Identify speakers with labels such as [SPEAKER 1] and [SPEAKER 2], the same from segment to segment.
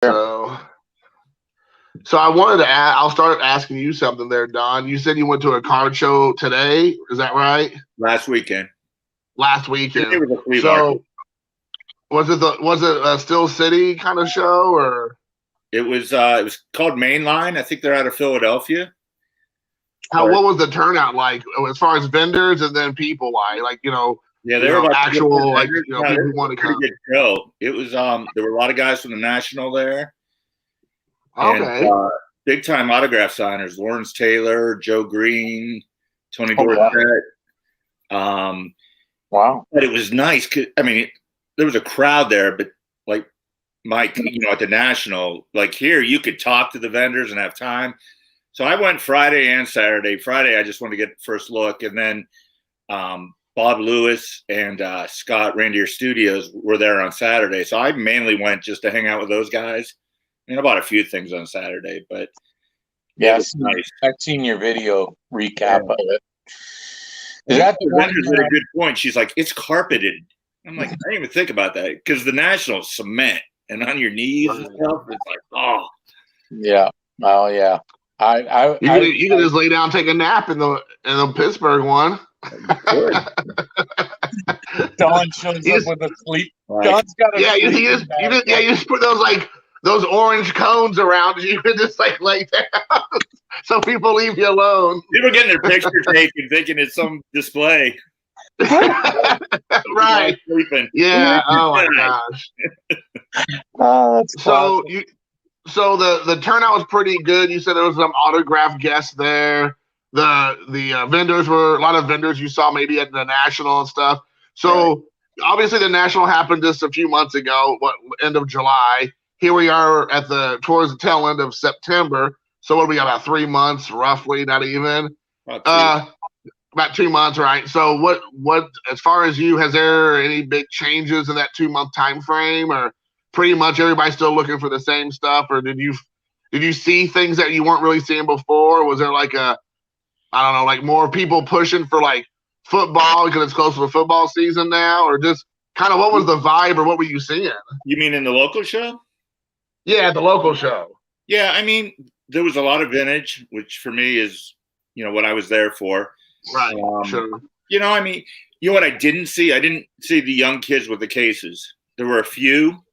[SPEAKER 1] So, so I wanted to ask, I'll start asking you something there, Don. You said you went to a card show today. Is that right?
[SPEAKER 2] Last weekend.
[SPEAKER 1] Last
[SPEAKER 2] It
[SPEAKER 1] weekend.
[SPEAKER 2] was a flea market.
[SPEAKER 1] So was it a Still City kind of show or
[SPEAKER 2] It was called Mainline. I think they're out of Philadelphia.
[SPEAKER 1] what was the turnout like as far as vendors and then people like
[SPEAKER 2] Yeah, they were about
[SPEAKER 1] actual
[SPEAKER 2] vendors. No,
[SPEAKER 1] people
[SPEAKER 2] it
[SPEAKER 1] who
[SPEAKER 2] was
[SPEAKER 1] want
[SPEAKER 2] a
[SPEAKER 1] to
[SPEAKER 2] pretty
[SPEAKER 1] come.
[SPEAKER 2] good show. It was there were a lot of guys from the National there.
[SPEAKER 1] Okay.
[SPEAKER 2] And big time autograph signers, Lawrence Taylor, Joe Green, Tony
[SPEAKER 3] Oh, wow.
[SPEAKER 2] Dorsett.
[SPEAKER 3] Wow.
[SPEAKER 2] But it was nice. I mean, there was a crowd there, but like Mike, at the National, like here, you could talk to the vendors and have time. So I went Friday and Saturday. Friday, I just wanted to get first look. And then Bob Lewis and Scott Reindeer Studios were there on Saturday. So I mainly went just to hang out with those guys. I mean, I bought a few things on Saturday, but
[SPEAKER 3] Yeah,
[SPEAKER 2] nice.
[SPEAKER 3] I've seen your video recap of it.
[SPEAKER 2] Is that the vendors made a good point? She's like, it's carpeted. I'm like, I didn't even think about that because the National is cement and on your knees and stuff. It's like, oh,
[SPEAKER 3] yeah, oh yeah.
[SPEAKER 1] You can just lay down, and take a nap in the Pittsburgh one.
[SPEAKER 3] Don shows up with a sleep.
[SPEAKER 2] Right.
[SPEAKER 3] Don's got a
[SPEAKER 1] you just put those orange cones around you and just lay down so people leave you alone.
[SPEAKER 2] People getting their picture taken thinking it's some display.
[SPEAKER 1] Right. Yeah. Oh my gosh.
[SPEAKER 3] Oh, that's
[SPEAKER 1] so So the turnout was pretty good. You said there was some autographed guests there. The vendors were a lot of vendors you saw maybe at the National and stuff. So obviously the National happened just a few months ago, end of July. Here we are towards the tail end of September. So what we got, about 3 months roughly, not even. About 2 months, right? So what as far as you, has there any big changes in that 2-month time frame, or pretty much everybody's still looking for the same stuff, or did you see things that you weren't really seeing before? Was there more people pushing for football because it's close to the football season now, or just kind of what was the vibe, or what were you seeing?
[SPEAKER 2] You mean in the local show?
[SPEAKER 1] Yeah, the local show.
[SPEAKER 2] Yeah, I mean, there was a lot of vintage, which for me is, what I was there for.
[SPEAKER 1] Right. Sure.
[SPEAKER 2] I mean, what I didn't see? I didn't see the young kids with the cases. There were a few,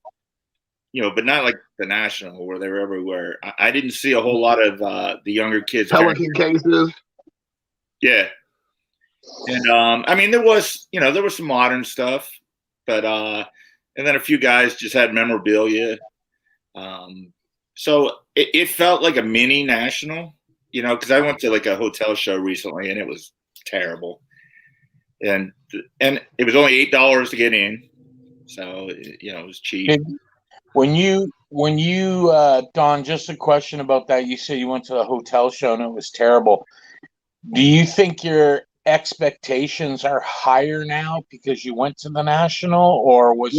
[SPEAKER 2] but not like the National where they were everywhere. I didn't see a whole lot of the younger kids.
[SPEAKER 1] Pelican cases.
[SPEAKER 2] Yeah. And I mean, there was some modern stuff, but and then a few guys just had memorabilia. So it felt like a mini National, because I went to a hotel show recently and it was terrible. And it was only $8 to get in. So, it was cheap.
[SPEAKER 3] When you Don, just a question about that. You said you went to the hotel show and it was terrible. Do you think your expectations are higher now because you went to the National, or was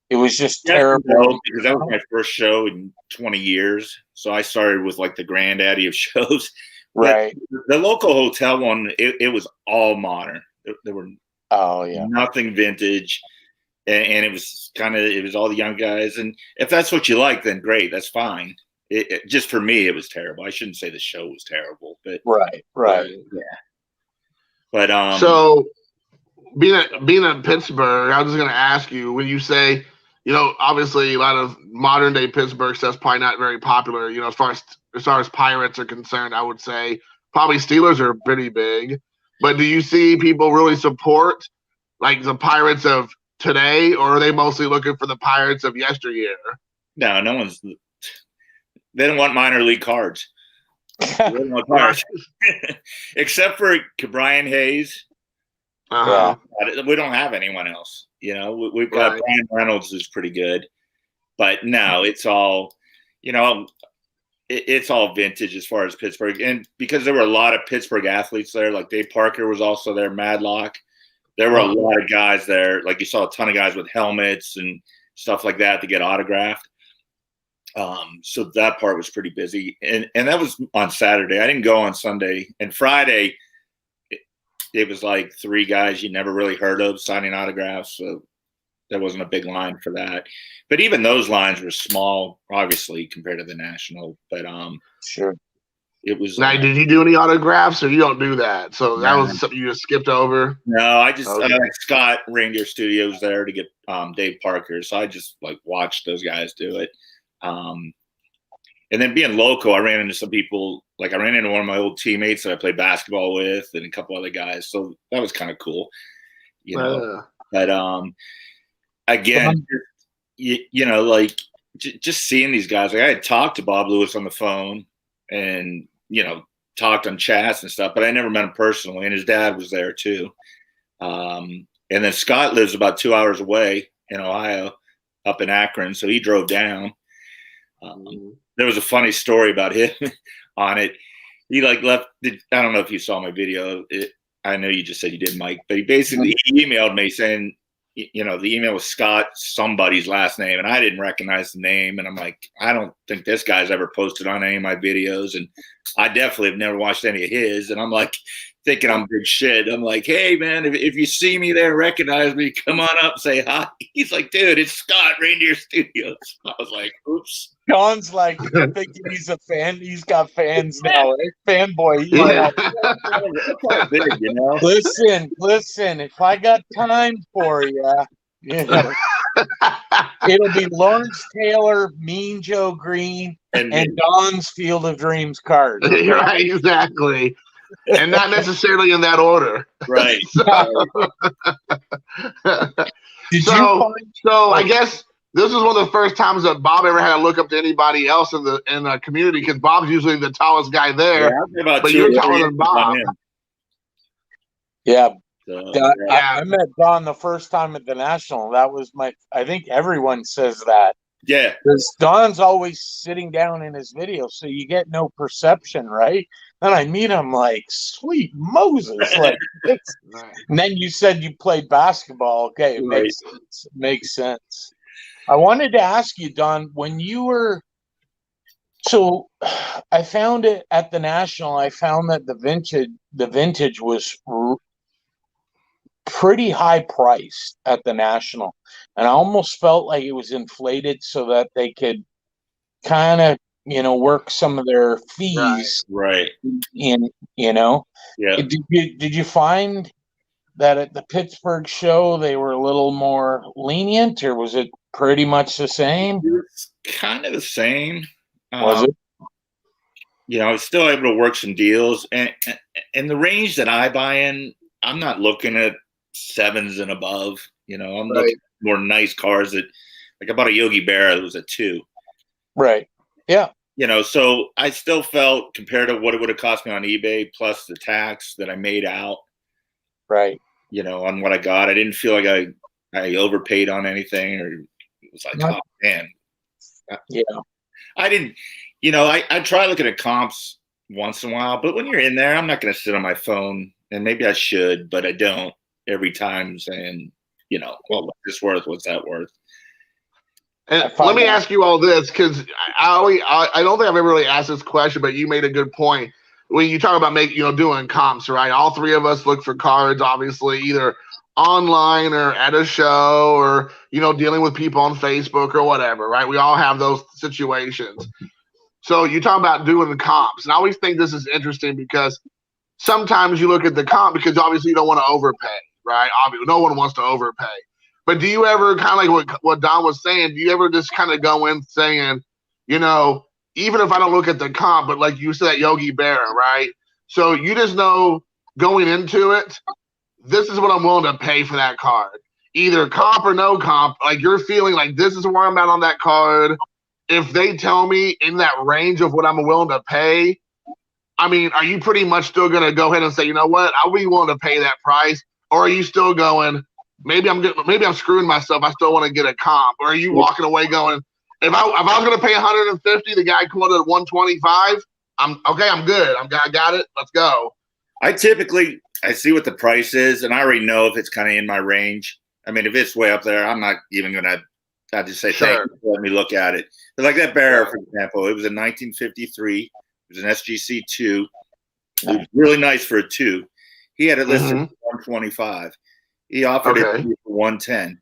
[SPEAKER 3] it was just terrible?
[SPEAKER 2] No, because that was my first show in 20 years. So I started with the granddaddy of shows.
[SPEAKER 3] Right.
[SPEAKER 2] But the local hotel one, it was all modern. There were nothing vintage. And it was all the young guys. And if that's what you like, then great. That's fine. Just for me, it was terrible. I shouldn't say the show was terrible, but
[SPEAKER 3] right.
[SPEAKER 2] Yeah. But
[SPEAKER 1] so being in Pittsburgh, I was just going to ask you, when you say, obviously a lot of modern day Pittsburgh stuff's probably not very popular. As far as Pirates are concerned, I would say probably Steelers are pretty big. But do you see people really support the Pirates of today, or are they mostly looking for the Pirates of yesteryear?
[SPEAKER 2] No one's. They don't want minor league cards. They don't want Pirates. Except for Brian Hayes.
[SPEAKER 1] Uh-huh.
[SPEAKER 2] We don't have anyone else. We've got Brian Reynolds, who's pretty good, but no, it's all, it's all vintage as far as Pittsburgh. And because there were a lot of Pittsburgh athletes there, like Dave Parker was also there, Madlock. There were a lot of guys there. You saw a ton of guys with helmets and stuff like that to get autographed. So that part was pretty busy. And that was on Saturday. I didn't go on Sunday. And Friday, it was 3 guys you never really heard of signing autographs. So there wasn't a big line for that. But even those lines were small, obviously, compared to the national. But
[SPEAKER 3] Sure.
[SPEAKER 2] it was.
[SPEAKER 1] Now, did you do any autographs, or you don't do that? So that
[SPEAKER 2] No.
[SPEAKER 1] was something you just skipped over.
[SPEAKER 2] No, I just
[SPEAKER 1] Okay.
[SPEAKER 2] Scott Reindeer Studios there to get Dave Parker, so I just like watched those guys do it. And then being local, I ran into some people. Like I ran into one of my old teammates that I played basketball with, and a couple other guys. So that was kind of cool, you know. But again, you know, like just seeing these guys. Like I had talked to Bob Lewis on the phone, and you know, talked on chats and stuff, but I never met him personally. And his dad was there too. And then Scott lives about 2 hours away in Ohio, up in Akron, so he drove down. There was a funny story about him on it. He like left. I don't know if you saw my video. I know you just said you did, Mike, but he basically emailed me saying, you know, the email was Scott somebody's last name, and I didn't recognize the name. And I'm like, I don't think this guy's ever posted on any of my videos, and I definitely have never watched any of his. And I'm like, thinking I'm big shit. I'm like, hey man, if you see me there, recognize me, come on up, say hi. He's like, dude, it's Scott Reindeer Studios. I was like, oops.
[SPEAKER 3] Don's like thinking he's a fan. He's got fans now, right? Fanboy. He's
[SPEAKER 1] Yeah.
[SPEAKER 3] like,
[SPEAKER 2] Big, you know?
[SPEAKER 3] listen. If I got time for you, you know, it'll be Lawrence Taylor, Mean Joe Green, and Don's Field of Dreams card.
[SPEAKER 1] Right, exactly. And not necessarily in that order.
[SPEAKER 2] Right.
[SPEAKER 1] So I guess this is one of the first times that Bob ever had to look up to anybody else in the community, because Bob's usually the tallest guy there.
[SPEAKER 2] Yeah,
[SPEAKER 1] but you're taller than Bob.
[SPEAKER 3] Yeah.
[SPEAKER 2] So,
[SPEAKER 3] I met Don the first time at the National. That was I think everyone says that.
[SPEAKER 2] Yeah.
[SPEAKER 3] Because Don's always sitting down in his videos, so you get no perception, right? Then I meet him like, sweet Moses. Like, and then you said you played basketball. Okay, it makes sense. It makes sense. I wanted to ask you, Don, when you were so I found it at the National, I found that the vintage was pretty high priced at the National, and I almost felt like it was inflated so that they could kind of, you know, work some of their fees
[SPEAKER 2] right
[SPEAKER 3] in, you know.
[SPEAKER 2] Yeah.
[SPEAKER 3] Did you find that at the Pittsburgh show they were a little more lenient, or was it pretty much the same?
[SPEAKER 2] It's kind of the same.
[SPEAKER 3] Was it?
[SPEAKER 2] You know, I was still able to work some deals, and the range that I buy in, I'm not looking at 7s and above. You know, I'm looking at more nice cars that, like I bought a Yogi Berra that was a 2.
[SPEAKER 3] Right. Yeah.
[SPEAKER 2] You know, so I still felt, compared to what it would have cost me on eBay plus the tax, that I made out.
[SPEAKER 3] Right.
[SPEAKER 2] You know, on what I got. I didn't feel like I overpaid on anything, or it was like, oh man.
[SPEAKER 3] Yeah.
[SPEAKER 2] I didn't, you know, I try looking at comps once in a while, but when you're in there, I'm not going to sit on my phone, and maybe I should, but I don't every time, saying, you know, well, what's this worth? What's that worth?
[SPEAKER 1] And let me ask you all this, because I don't think I've ever really asked this question, but you made a good point. When you talk about doing comps, right? All three of us look for cards, obviously, either online or at a show, or, you know, dealing with people on Facebook or whatever, right? We all have those situations. So you talk about doing the comps, and I always think this is interesting, because sometimes you look at the comp because obviously you don't want to overpay, right? Obviously, no one wants to overpay. But do you ever, kind of like what Don was saying, do you ever just kind of go in saying, you know, even if I don't look at the comp, but like you said, Yogi Berra, right? So you just know going into it, this is what I'm willing to pay for that card. Either comp or no comp, like you're feeling like this is where I'm at on that card. If they tell me in that range of what I'm willing to pay, I mean, are you pretty much still going to go ahead and say, you know what, I'll be willing to pay that price? Or are you still going, maybe I'm screwing myself, I still want to get a comp? Or are you walking away going, if I was going to pay 150, the guy quoted at 125, I'm good. I got it. Let's go.
[SPEAKER 2] I see what the price is, and I already know if it's kind of in my range. I mean, if it's way up there, I'm not even going to, I just say,
[SPEAKER 1] sure,
[SPEAKER 2] thank you, let me look at it. But like that Berra, for example, it was in 1953. It was an SGC 2. It was really nice for a 2. He had it listed for 125. He offered it for 110.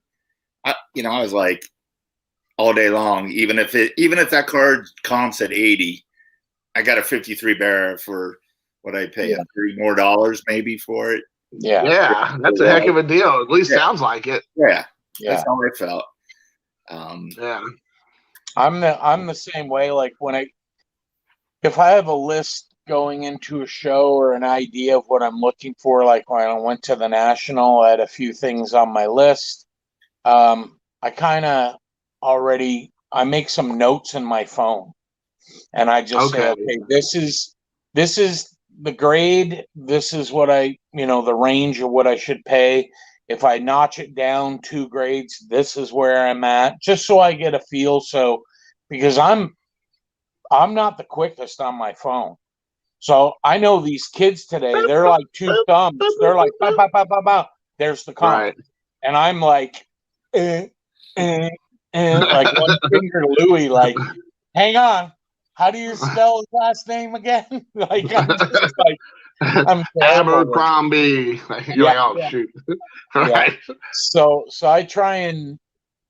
[SPEAKER 2] I was like all day long. Even if that card comps at 80, I got a 53 bearer for what I pay $30 more maybe for it.
[SPEAKER 1] Yeah, that's a heck of a deal. At least sounds like it.
[SPEAKER 2] Yeah, that's how I felt.
[SPEAKER 1] Yeah,
[SPEAKER 3] I'm the same way. Like if I have a list going into a show or an idea of what I'm looking for, like when I went to the National, I had a few things on my list. I kind of I make some notes in my phone, and I just say, okay, this is the grade. This is what the range of what I should pay. If I notch it down 2 grades, this is where I'm at, just so I get a feel. So, because I'm not the quickest on my phone. So I know these kids today, they're like 2 thumbs. They're like, bah, bah, bah, bah, bah. There's the comp.
[SPEAKER 1] right.
[SPEAKER 3] And I'm like, like one finger Louie, like, hang on. How do you spell his last name again? Like, I'm just like, I'm
[SPEAKER 1] Abercrombie. You're like, oh, shoot. Right.
[SPEAKER 3] So I try and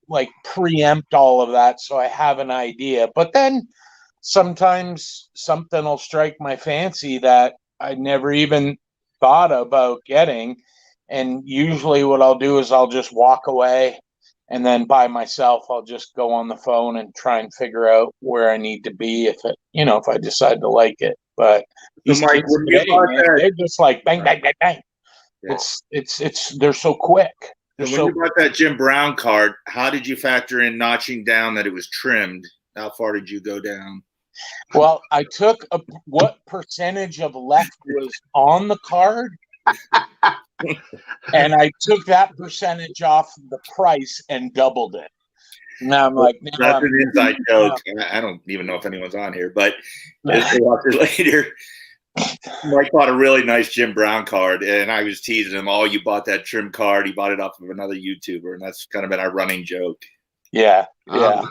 [SPEAKER 3] like preempt all of that so I have an idea. But then sometimes something will strike my fancy that I never even thought about getting. And usually what I'll do is I'll just walk away, and then by myself, I'll just go on the phone and try and figure out where I need to be if I decide to like it. But these
[SPEAKER 2] Mike,
[SPEAKER 3] kids today, man, they're just like bang, bang, bang, bang. Yeah. It's they're so quick.
[SPEAKER 2] When you bought that Jim Brown card, how did you factor in notching down that it was trimmed? How far did you go down?
[SPEAKER 3] Well, I took what percentage of left was on the card, and I took that percentage off the price and doubled it. Now I'm like,
[SPEAKER 2] that's an inside joke. I don't even know if anyone's on here, but later, Mike bought a really nice Jim Brown card, and I was teasing him, "Oh, you bought that trim card? He bought it off of another YouTuber," and that's kind of been our running joke.
[SPEAKER 3] Yeah.
[SPEAKER 1] Oh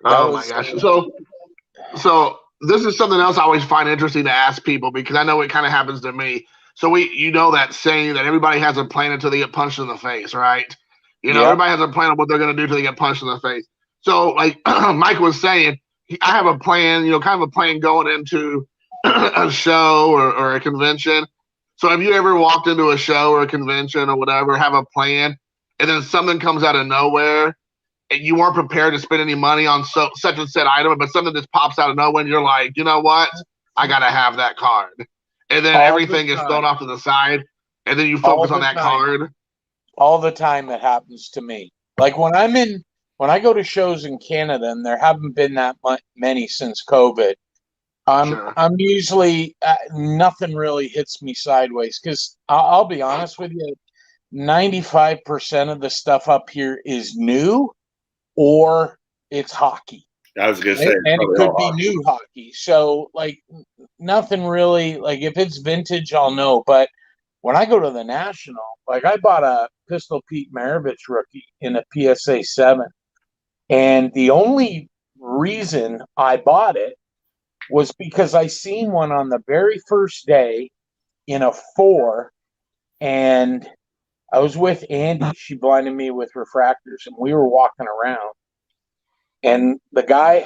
[SPEAKER 1] my gosh! So this is something else I always find interesting to ask people, because I know it kind of happens to me. So that saying that everybody has a plan until they get punched in the face, right? Everybody has a plan of what they're going to do until they get punched in the face. So like Mike was saying, I have a plan, kind of a plan going into a show or a convention. So have you ever walked into a show or a convention or whatever, have a plan, and then something comes out of nowhere and you weren't prepared to spend any money on such and said item, but something just pops out of nowhere and you're like, you know what? I got to have that card. And then everything gets thrown off to the side, and then you focus on that card.
[SPEAKER 3] All the time that happens to me. Like when I go to shows in Canada, and there haven't been that many since COVID, I'm usually, nothing really hits me sideways, because I'll be honest with you, 95% of the stuff up here is new, or it's hockey.
[SPEAKER 2] I was going to say.
[SPEAKER 3] And it could be new hockey. So, like, nothing really, like, if it's vintage, I'll know. But when I go to the National, like, I bought a Pistol Pete Maravich rookie in a PSA 7. And the only reason I bought it was because I seen one on the very first day in a 4. And I was with Andy. She blinded me with refractors, and we were walking around. And the guy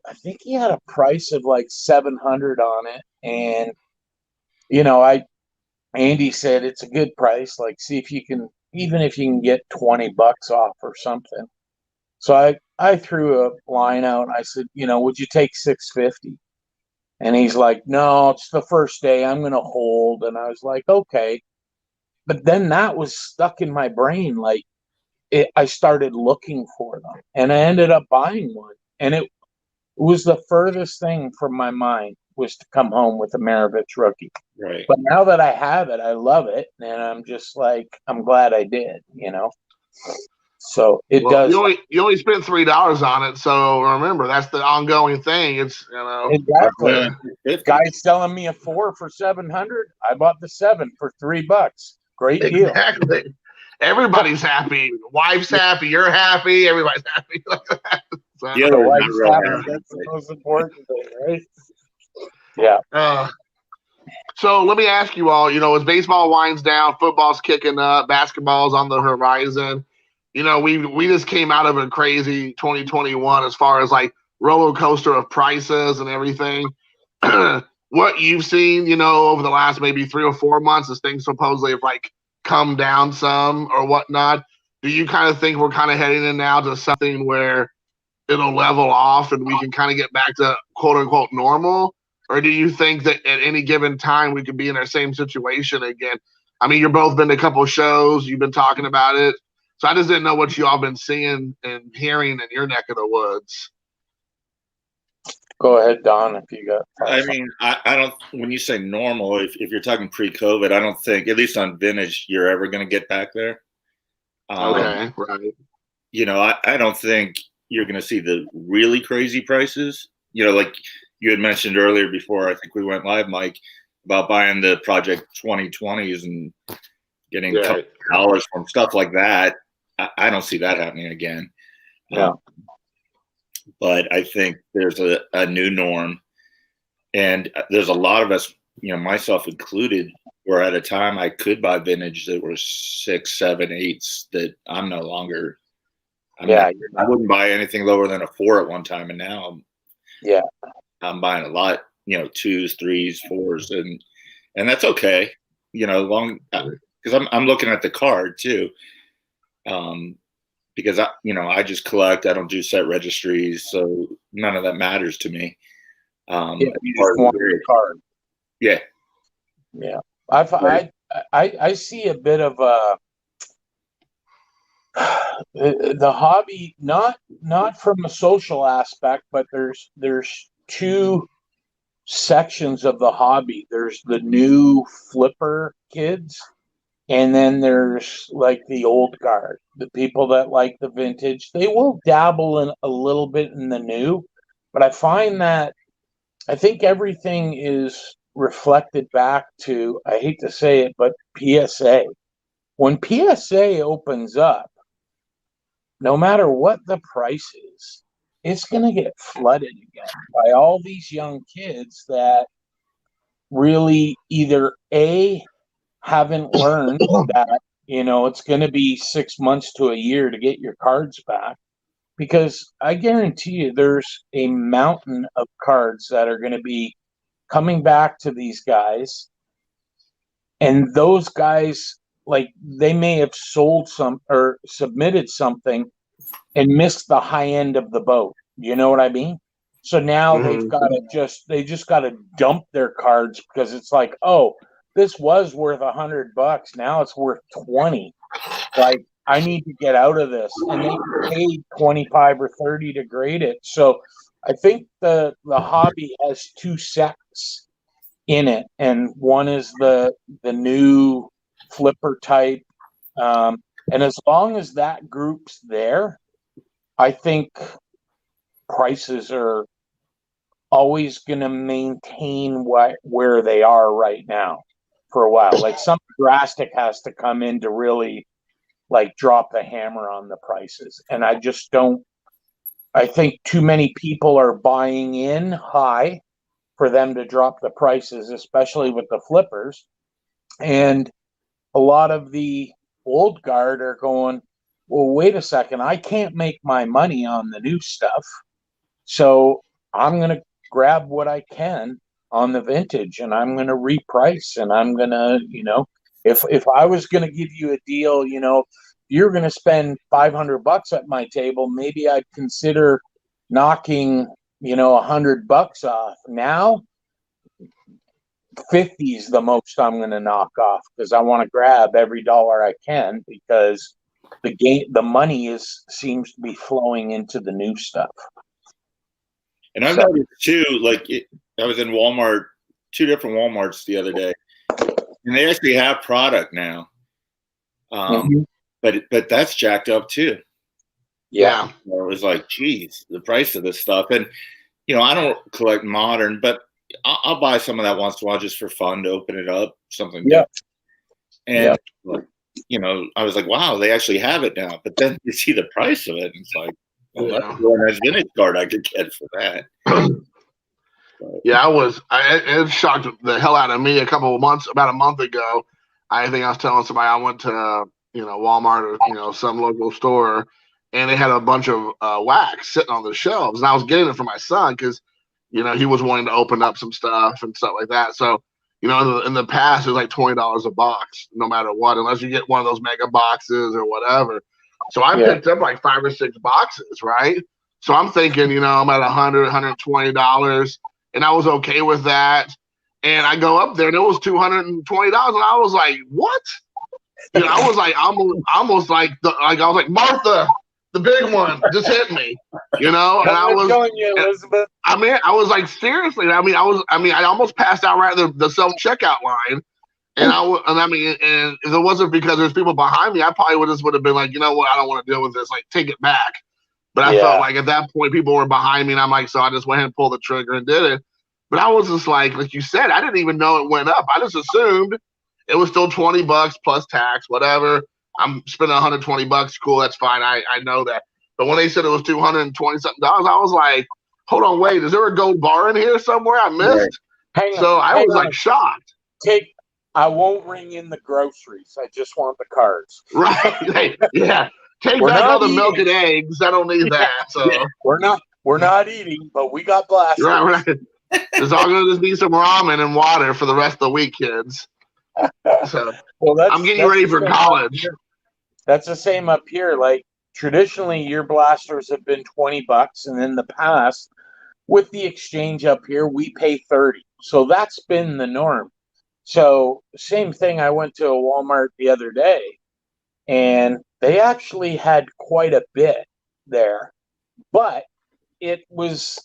[SPEAKER 3] I think he had a price of like $700 on it. And, Andy said, it's a good price. Like, see if you can, even if you can get $20 off or something. So I threw a line out. I said, would you take $650? And he's like, no, it's the first day. I'm going to hold. And I was like, okay. But then that was stuck in my brain. Like, I started looking for them, and I ended up buying one. And it was the furthest thing from my mind was to come home with a Maravich rookie.
[SPEAKER 2] Right.
[SPEAKER 3] But now that I have it, I love it. And I'm just like, I'm glad I did, So it does.
[SPEAKER 1] You only spent $3 on it. So remember, that's the ongoing thing. It's,
[SPEAKER 3] Exactly. Guy's selling me a 4 for $700. I bought the 7 for $3. Great deal.
[SPEAKER 1] Exactly. Everybody's happy. Wife's happy. You're happy. Everybody's happy.
[SPEAKER 3] So, yeah, the wife's happy. That's the most important thing, right? Yeah.
[SPEAKER 1] So let me ask you all, as baseball winds down, football's kicking up, basketball's on the horizon. we just came out of a crazy 2021 as far as like roller coaster of prices and everything. What you've seen, over the last maybe 3 or 4 months as things supposedly have like come down some or whatnot. Do you kind of think we're kind of heading in now to something where it'll level off and we can kind of get back to quote unquote normal? Or do you think that at any given time we could be in our same situation again? I mean, you've both been to a couple of shows, you've been talking about it. So I just didn't know what you all been seeing and hearing in your neck of the woods.
[SPEAKER 3] Go ahead, Don, if you got.
[SPEAKER 2] I mean, I don't. When you say normal, if you're talking pre-COVID, I don't think, at least on vintage, you're ever going to get back there.
[SPEAKER 1] Okay, right.
[SPEAKER 2] I don't think you're going to see the really crazy prices. Like you had mentioned earlier before, I think we went live, Mike, about buying the Project 2020s and getting a couple of dollars from stuff like that. I don't see that happening again.
[SPEAKER 3] Yeah.
[SPEAKER 2] But I think there's a new norm, and there's a lot of us, myself included, where at a time I could buy vintage that were 6, 7, 8s that I'm no longer. I wouldn't buy anything lower than a 4 at one time, and now I'm buying a lot, 2s, 3s, 4s, and that's okay, long because I'm looking at the card too. Because I just collect. I don't do set registries, so none of that matters to me.
[SPEAKER 3] You just want your card.
[SPEAKER 2] Yeah.
[SPEAKER 3] I see a bit of the hobby, not from a social aspect, but there's two sections of the hobby. There's the new flipper kids. And then there's like the old guard, the people that like the vintage. They will dabble in a little bit in the new, but I find that I think everything is reflected back to, I hate to say it, but PSA. When PSA opens up, no matter what the price is, it's going to get flooded again by all these young kids that really either haven't learned that it's going to be 6 months to a year to get your cards back, because I guarantee you there's a mountain of cards that are going to be coming back to these guys, and those guys, like, they may have sold some or submitted something and missed the high end of the boat. You know what I mean? So now they just got to dump their cards because it's like, oh, this was worth $100. Now it's worth 20. Like, I need to get out of this, and they paid 25 or 30 to grade it. So I think the hobby has two sects in it, and one is the new flipper type. And as long as that group's there, I think prices are always going to maintain where they are right now for a while. Like, something drastic has to come in to really like drop the hammer on the prices. And I just don't, I think too many people are buying in high for them to drop the prices, especially with the flippers. And a lot of the old guard are going, well, wait a second, I can't make my money on the new stuff. So I'm going to grab what I can on the vintage, and I'm going to reprice, and I'm going to, if I was going to give you a deal, you're going to spend $500 at my table, maybe I'd consider knocking, $100 off. Now, 50 is the most I'm going to knock off, because I want to grab every dollar I can, because the money seems to be flowing into the new stuff.
[SPEAKER 2] And I've noticed too, I was in Walmart, 2 different Walmarts the other day, and they actually have product now. But that's jacked up too.
[SPEAKER 3] Yeah.
[SPEAKER 2] So it was like, geez, the price of this stuff. And, I don't collect modern, but I'll buy some of that once in a while just for fun to open it up, something.
[SPEAKER 3] Yeah.
[SPEAKER 2] And, I was like, wow, they actually have it now. But then you see the price of it, and it's like, well, that's a really nice vintage card I could get for that.
[SPEAKER 1] Yeah, it shocked the hell out of me about a month ago. I think I was telling somebody I went to Walmart or some local store, and they had a bunch of wax sitting on the shelves, and I was getting it for my son because he was wanting to open up some stuff and stuff like that. So in the past it was like $20 a box, no matter what, unless you get one of those mega boxes or whatever. So I picked up like 5 or 6 boxes, right? So I'm thinking, I'm at $100, $120, and I was okay with that. And I go up there and it was $220, and I was like, what? I was like almost like I was like, Martha, the big one just hit me, and I was
[SPEAKER 3] telling you, Elizabeth.
[SPEAKER 1] I was like, seriously. I almost passed out right at the self checkout line, and and if it wasn't because there's people behind me, I probably would have been like, you know what, I don't want to deal with this. Like, take it back. But I felt like at that point people were behind me, and I'm like, so I just went ahead and pulled the trigger and did it. But I was just like you said, I didn't even know it went up. I just assumed it was still $20 plus tax, whatever. I'm spending $120. Cool, that's fine. I know that. But when they said it was $220 something, I was like, hold on, wait, is there a gold bar in here somewhere I missed?
[SPEAKER 3] Hang
[SPEAKER 1] so
[SPEAKER 3] on,
[SPEAKER 1] I was like shocked.
[SPEAKER 3] I won't ring in the groceries. I just want the cards.
[SPEAKER 1] Right. Yeah. Take back all the milk and eggs. I don't need that. So
[SPEAKER 3] we're not eating, but we got blasters.
[SPEAKER 1] Right. There's all gonna just be some ramen and water for the rest of the week, kids. So I'm getting ready for college.
[SPEAKER 3] That's the same up here. Like traditionally your blasters have been $20, and in the past, with the exchange up here, we pay $30. So that's been the norm. So same thing, I went to a Walmart the other day, and they actually had quite a bit there. But it was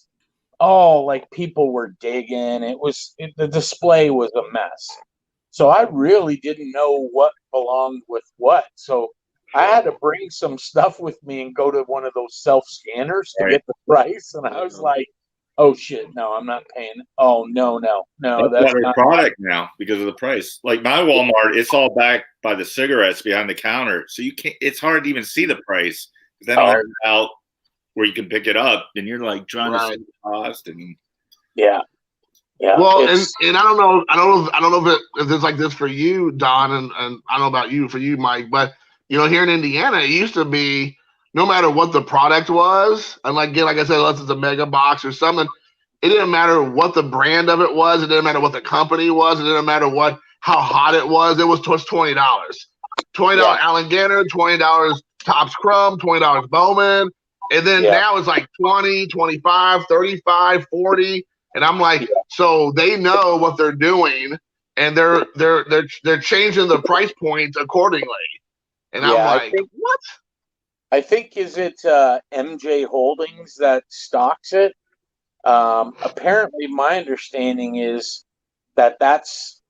[SPEAKER 3] all like people were digging. The display was a mess. So I really didn't know what belonged with what. So I had to bring some stuff with me and go to one of those self scanners to get the price. And I was like, oh shit, no, I'm not paying. Oh no.
[SPEAKER 2] That's not product now because of the price. Like my Walmart, it's all back by the cigarettes behind the counter. So you can't, it's hard to even see the price. Then I'll out where you can pick it up, and you're like trying to see the cost. And
[SPEAKER 3] yeah.
[SPEAKER 1] Well, and I don't know if it's like this for you, Don, and I don't know about you, for you, Mike, but here in Indiana, it used to be no matter what the product was, and like I said, unless it's a mega box or something, it didn't matter what the brand of it was, it didn't matter what the company was, it didn't matter how hot it was $20. $20 Allen Gander, $20 Topps Chrome, $20 Bowman. And then now it's like 20, 25, 35, 40. And I'm like, so they know what they're doing, and they're changing the price points accordingly. And I'm like, what?
[SPEAKER 3] I think is it MJ Holdings that stocks it. Apparently, my understanding is that's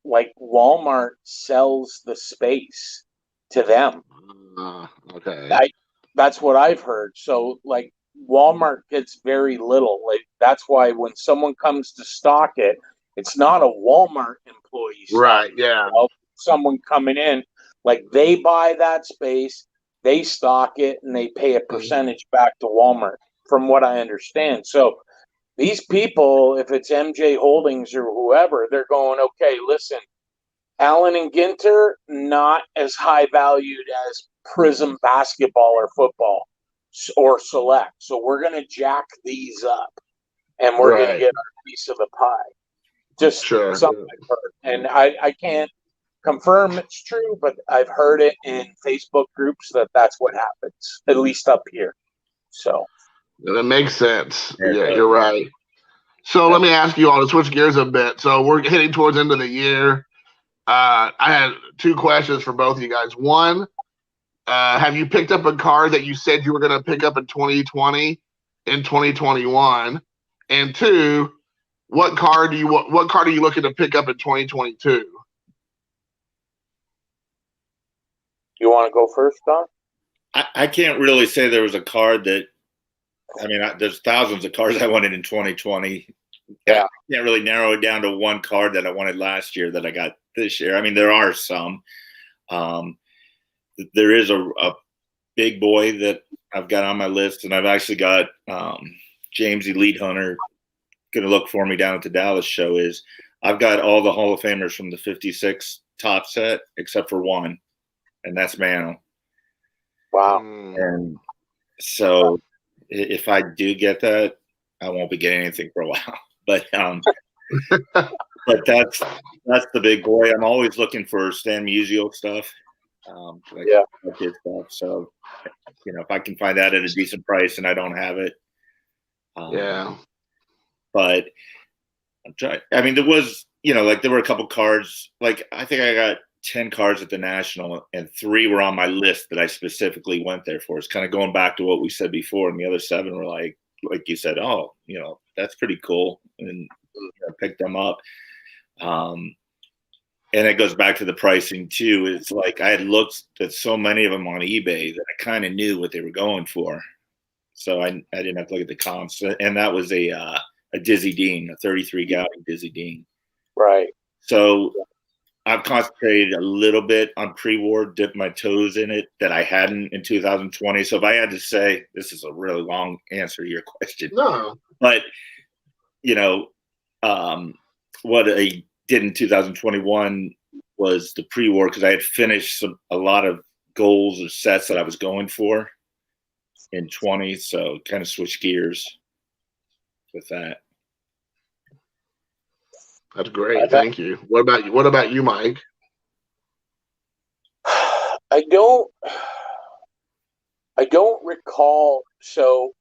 [SPEAKER 3] like Walmart sells the space to them.
[SPEAKER 1] Okay.
[SPEAKER 3] That's what I've heard. So like Walmart gets very little. Like that's why when someone comes to stock it, it's not a Walmart employee.
[SPEAKER 1] Right. Yeah.
[SPEAKER 3] Someone coming in, like they buy that space, they stock it, and they pay a percentage back to Walmart, from what I understand. So these people, if it's MJ Holdings or whoever, they're going, okay, listen, Allen and Ginter, not as high valued as Prism basketball or football or Select. So we're going to jack these up, and we're going to get our piece of the pie. Just something I've heard. And I can't confirm it's true, but I've heard it in Facebook groups that's what happens, at least up here. So
[SPEAKER 1] that makes sense. Yeah, you're right. So let me ask you all to switch gears a bit. So we're heading towards the end of the year. I had 2 questions for both of you guys. One, have you picked up a card that you said you were going to pick up in 2020 in 2021? And 2, what card are you looking to pick up in 2022?
[SPEAKER 3] You want to go first, Don?
[SPEAKER 2] I can't really say there was a card that. I mean, there's thousands of cards I wanted in 2020.
[SPEAKER 3] Yeah,
[SPEAKER 2] I can't really narrow it down to one card that I wanted last year that I got this year. I mean, there are some. There is a big boy that I've got on my list, and I've actually got James Elite Hunter going to look for me down at the Dallas show. I've got all the Hall of Famers from the 56 top set except for one. and that's Mano.
[SPEAKER 3] Wow.
[SPEAKER 2] And so if I do get that, I won't be getting anything for a while. But but that's the big boy. I'm always looking for Stan Musial stuff. His stuff. So if I can find that at a decent price and I don't have it, But I'm trying. I mean, there was there were a couple cards. Like I think I got 10 cards at the National, and 3 were on my list that I specifically went there for. It's kind of going back to what we said before, and the other 7 were like you said, oh, that's pretty cool, and I picked them up. And it goes back to the pricing too. It's like I had looked at so many of them on eBay that I kind of knew what they were going for, so I didn't have to look at the comps. And that was a Dizzy Dean, a 33 gallon Dizzy Dean.
[SPEAKER 3] Right.
[SPEAKER 2] So I've concentrated a little bit on pre-war, dipped my toes in it that I hadn't in 2020. So if I had to say, this is a really long answer to your question.
[SPEAKER 1] No.
[SPEAKER 2] But, what I did in 2021 was the pre-war, because I had finished a lot of goals or sets that I was going for in 20. So kind of switch gears with that.
[SPEAKER 1] That's great. Thank you. What about you, Mike?
[SPEAKER 3] I don't recall. So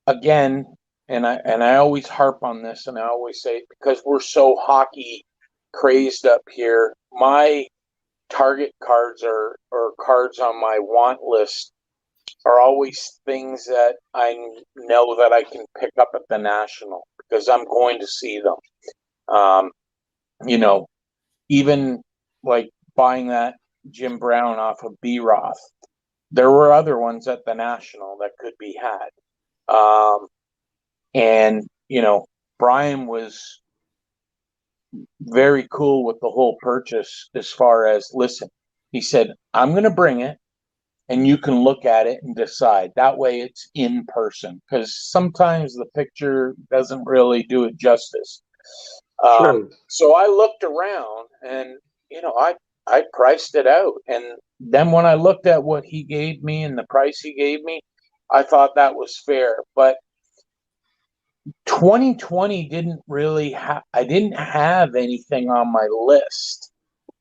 [SPEAKER 3] again, and I always harp on this, and I always say, because we're so hockey crazed up here, my target cards or cards on my want list are always things that I know that I can pick up at the National because I'm going to see them. Even like buying that Jim Brown off of B. Roth, there were other ones at the National that could be had. And Brian was very cool with the whole purchase as far as, listen, he said, I'm going to bring it and you can look at it and decide. That way it's in person, because sometimes the picture doesn't really do it justice.
[SPEAKER 1] Sure.
[SPEAKER 3] So I looked around and, I priced it out. And then when I looked at what he gave me and the price he gave me, I thought that was fair. But 2020 didn't really I didn't have anything on my list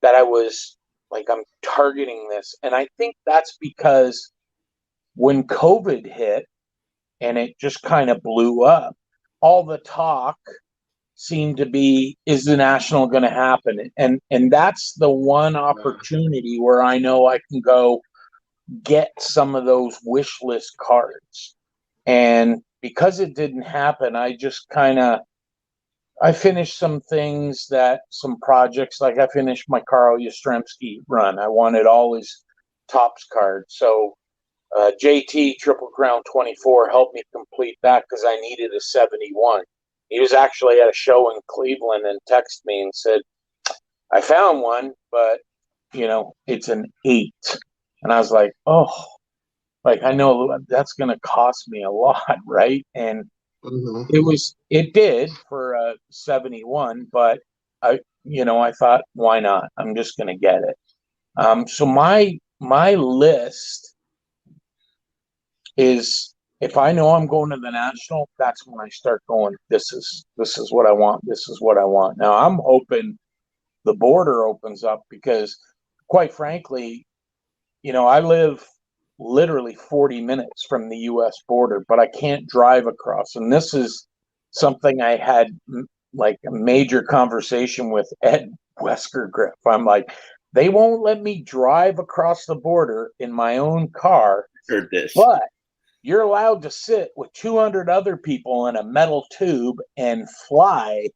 [SPEAKER 3] that I was like, I'm targeting this. And I think that's because when COVID hit and it just kind of blew up, all the talk seemed to be, is the National going to happen? And that's the one opportunity where I know I can go get some of those wish list cards. And because it didn't happen, I just I finished some projects, like I finished my Carl Yastrzemski run. I wanted all his Topps cards. So JT Triple Crown 24 helped me complete that because I needed a 71. He was actually at a show in Cleveland and texted me and said, I found one, but, it's an 8. And I was like, oh, like, I know that's going to cost me a lot, right? And it did for a 71, but I thought, why not? I'm just going to get it. So my list is, if I know I'm going to the National, that's when I start going, this is what I want. This is what I want. Now I'm hoping the border opens up because, quite frankly, I live literally 40 minutes from the U.S. border, but I can't drive across. And this is something I had like a major conversation with Ed Weskergriff. I'm like, they won't let me drive across the border in my own car,
[SPEAKER 2] Heard this.
[SPEAKER 3] But you're allowed to sit with 200 other people in a metal tube and fly,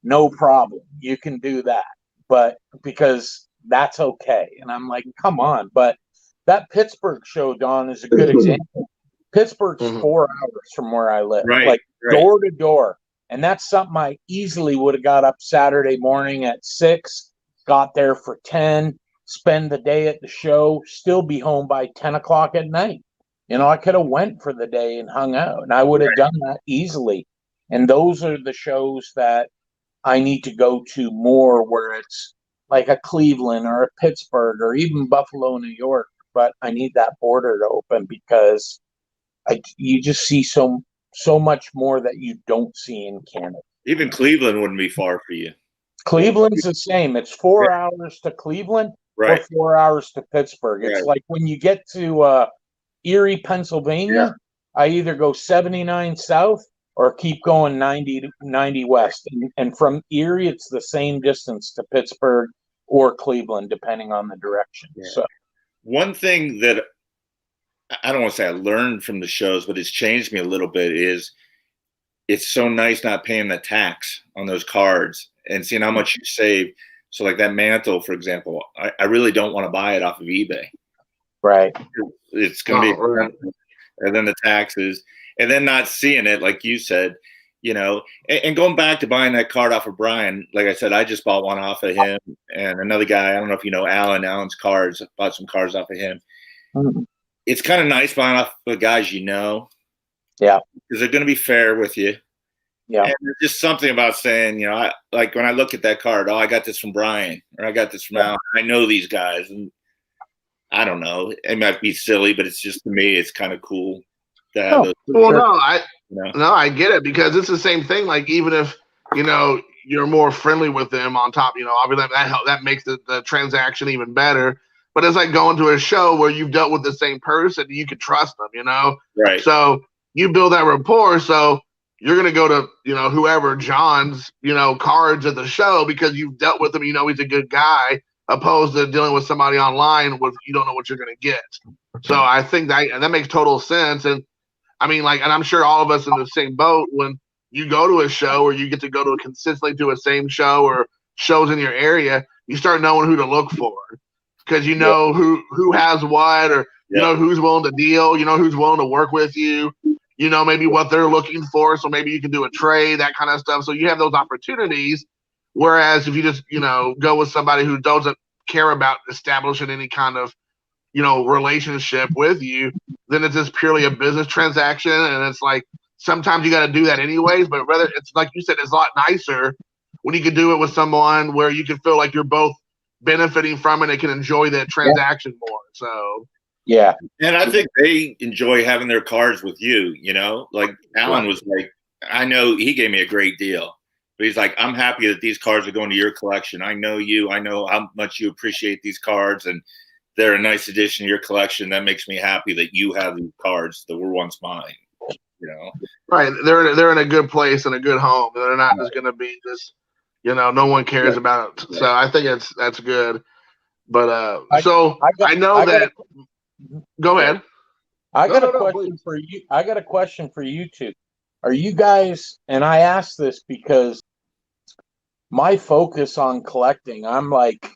[SPEAKER 3] no problem. You can do that, but because that's okay. And I'm like, come on. But that Pittsburgh show, Don, is a good example. Pittsburgh's 4 hours from where I live, door to door. And that's something I easily would have got up Saturday morning at 6, got there for 10, spend the day at the show, still be home by 10 o'clock at night. I could have went for the day and hung out, and I would have done that easily. And those are the shows that I need to go to more, where it's like a Cleveland or a Pittsburgh or even Buffalo, New York, but I need that border to open because you just see so much more that you don't see in Canada.
[SPEAKER 2] Even Cleveland wouldn't be far for you.
[SPEAKER 3] Cleveland's the same. It's 4 hours to Cleveland
[SPEAKER 2] Right.
[SPEAKER 3] or 4 hours to Pittsburgh. It's
[SPEAKER 2] Right.
[SPEAKER 3] like when you get to Erie, Pennsylvania, I either go 79 south or keep going 90 west. And from Erie, it's the same distance to Pittsburgh or Cleveland, depending on the direction.
[SPEAKER 2] Yeah.
[SPEAKER 3] So
[SPEAKER 2] one thing that I don't want to say I learned from the shows, but it's changed me a little bit is it's so nice not paying the tax on those cards and seeing how much you save. So like that mantle, for example, I really don't want to buy it off of eBay.
[SPEAKER 3] Right.
[SPEAKER 2] It's going to be, and then the taxes, and then not seeing it, like you said, and going back to buying that card off of Brian, like I said, I just bought one off of him and another guy. I don't know if you know Alan's cards, bought some cards off of him. Mm-hmm. It's kind of nice buying off the guys
[SPEAKER 3] Yeah.
[SPEAKER 2] Because they're going to be fair with you.
[SPEAKER 3] Yeah.
[SPEAKER 2] And there's just something about saying, like when I look at that card, I got this from Brian or I got this from Alan. I know these guys. And I don't know. It might be silly, but it's just, to me, it's kind of cool to have those.
[SPEAKER 1] Well, I get it because it's the same thing. Like, even if, you're more friendly with them on top, obviously that makes the transaction even better. But it's like going to a show where you've dealt with the same person, you can trust them,
[SPEAKER 2] Right.
[SPEAKER 1] So you build that rapport. So you're going to go to, whoever John's, cards at the show because you've dealt with him, he's a good guy, opposed to dealing with somebody online with you don't know what you're going to get. So I think that makes total sense. And I mean, and I'm sure all of us in the same boat, when you go to a show or you get to go to consistently to a same show or shows in your area, you start knowing who to look for because who has what, or who's willing to deal, who's willing to work with you, maybe what they're looking for. So maybe you can do a trade, that kind of stuff. So you have those opportunities. Whereas if you just, go with somebody who doesn't care about establishing any kind of, relationship with you, then it's just purely a business transaction. And it's like, sometimes you got to do that anyways, but rather it's like you said, it's a lot nicer when you can do it with someone where you can feel like you're both benefiting from it and can enjoy that transaction more. So,
[SPEAKER 3] yeah.
[SPEAKER 2] And I think they enjoy having their cards with you, like Alan was like, I know he gave me a great deal, but he's like, I'm happy that these cards are going to your collection. I know you, I know how much you appreciate these cards and they're a nice addition to your collection. That makes me happy that you have these cards that were once mine,
[SPEAKER 1] Right. They're in a good place and a good home. They're not just going to be just, no one cares about it. So I think that's good. But I know that. Go ahead.
[SPEAKER 3] I got a question for you. I got a question for you two. Are you guys, and I ask this because my focus on collecting, I'm like,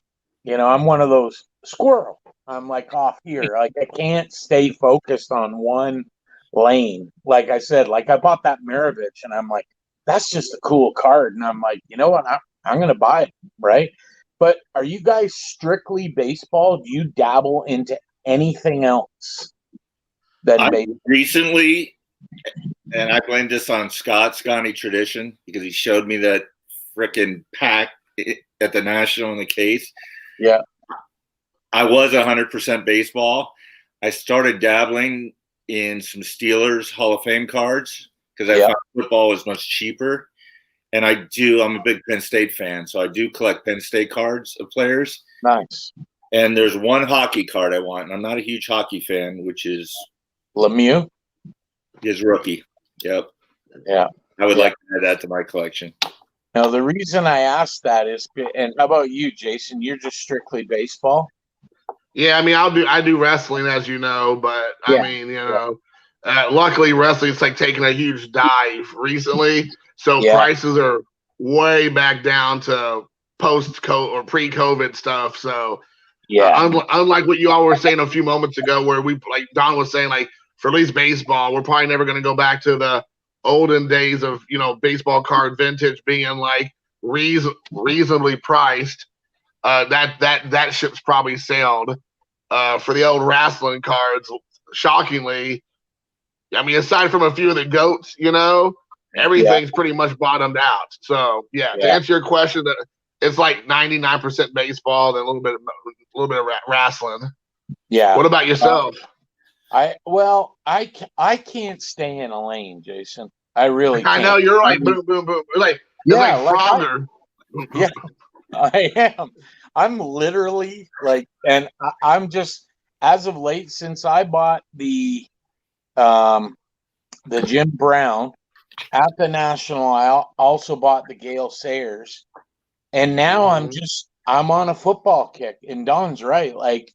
[SPEAKER 3] I'm one of those squirrel. I'm like off here. Like I can't stay focused on one lane. Like I said, like I bought that Maravich and I'm like, that's just a cool card. And I'm like, you know what? I'm going to buy it. Right. But are you guys strictly baseball? Do you dabble into anything else than baseball?
[SPEAKER 2] Recently, and I blame this on Scotty Tradition, because he showed me that freaking pack at the National in the case.
[SPEAKER 3] Yeah.
[SPEAKER 2] I was 100% baseball. I started dabbling in some Steelers Hall of Fame cards because I found football was much cheaper. And I'm a big Penn State fan, so I do collect Penn State cards of players.
[SPEAKER 3] Nice.
[SPEAKER 2] And there's one hockey card I want, and I'm not a huge hockey fan, which is
[SPEAKER 3] Lemieux.
[SPEAKER 2] His rookie. Yep.
[SPEAKER 3] Yeah.
[SPEAKER 2] I would like to add that to my collection.
[SPEAKER 3] Now, the reason I asked that is, and how about you, Jason? You're just strictly baseball?
[SPEAKER 1] Yeah, I mean, I do wrestling, as you know, but I mean, luckily wrestling's like taking a huge dive recently, so prices are way back down to post-COVID or pre-COVID stuff. So, unlike what you all were saying a few moments ago, where like Don was saying, like for at least baseball, we're probably never going to go back to the olden days of baseball card vintage being like reasonably priced. That ship's probably sailed. For the old wrestling cards, shockingly, I mean, aside from a few of the goats, everything's pretty much bottomed out. So to answer your question, it's like 99% baseball, then a little bit of wrestling.
[SPEAKER 3] Yeah.
[SPEAKER 1] What about yourself?
[SPEAKER 3] I can't stay in a lane, Jason. I really can't.
[SPEAKER 1] I know you're like boom, boom, boom. It's
[SPEAKER 3] Yeah,
[SPEAKER 1] like Frogger.
[SPEAKER 3] Yeah, I am. I'm literally like, and I'm just, as of late, since I bought the Jim Brown at the National, I also bought the Gale Sayers, and now I'm on a football kick. And Don's right. Like,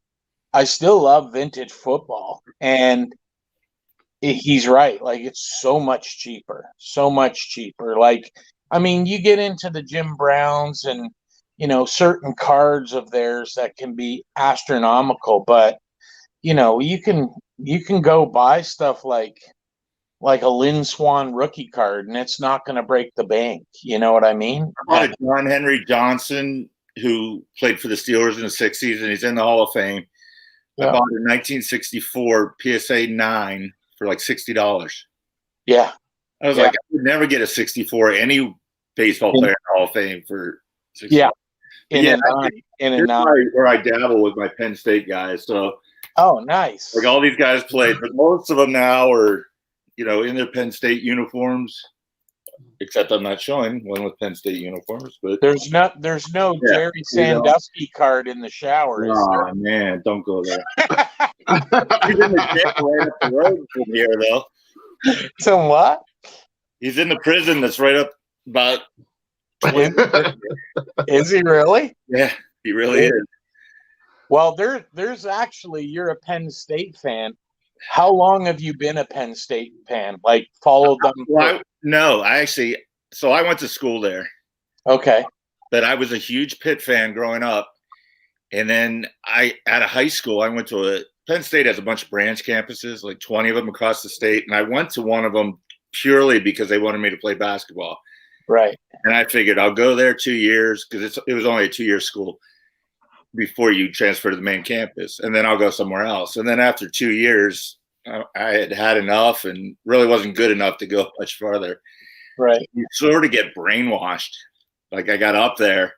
[SPEAKER 3] I still love vintage football, and he's right. Like, it's so much cheaper, so much cheaper. Like, I mean, you get into the Jim Browns and, you know, certain cards of theirs that can be astronomical, but, you know, you can go buy stuff like a Lynn Swan rookie card, and it's not going to break the bank. You know what I mean?
[SPEAKER 2] I bought a John Henry Johnson, who played for the Steelers in the 60s, and he's in the Hall of Fame.
[SPEAKER 3] Yeah.
[SPEAKER 2] I bought a 1964 PSA 9 for like $60.
[SPEAKER 3] Yeah.
[SPEAKER 2] I was like, I would never get a 64 any baseball player in the Hall of Fame for $60.
[SPEAKER 3] Yeah.
[SPEAKER 2] Here's where I dabble with my Penn State guys. So,
[SPEAKER 3] oh, nice.
[SPEAKER 2] Like all these guys played, but most of them now are, you know, in their Penn State uniforms. Except I'm not showing one with Penn State uniforms, but
[SPEAKER 3] there's no Jerry Sandusky card in the shower.
[SPEAKER 2] Oh man, don't go there. He's in the jail right up the road from here, though.
[SPEAKER 3] So what?
[SPEAKER 2] He's in the prison that's right up about.
[SPEAKER 3] Is he really?
[SPEAKER 2] Yeah, he really is.
[SPEAKER 3] Well, there's actually, you're a Penn State fan. How long have you been a Penn State fan? Like, followed them?
[SPEAKER 2] So I went to school there.
[SPEAKER 3] Okay.
[SPEAKER 2] But I was a huge Pitt fan growing up. And then out of high school, I went to Penn State has a bunch of branch campuses, like 20 of them across the state. And I went to one of them purely because they wanted me to play basketball.
[SPEAKER 3] Right.
[SPEAKER 2] And I figured I'll go there 2 years because it was only a 2-year school before you transfer to the main campus. And then I'll go somewhere else. And then after 2 years, I had enough and really wasn't good enough to go much farther.
[SPEAKER 3] Right.
[SPEAKER 2] You sort of get brainwashed. Like I got up there.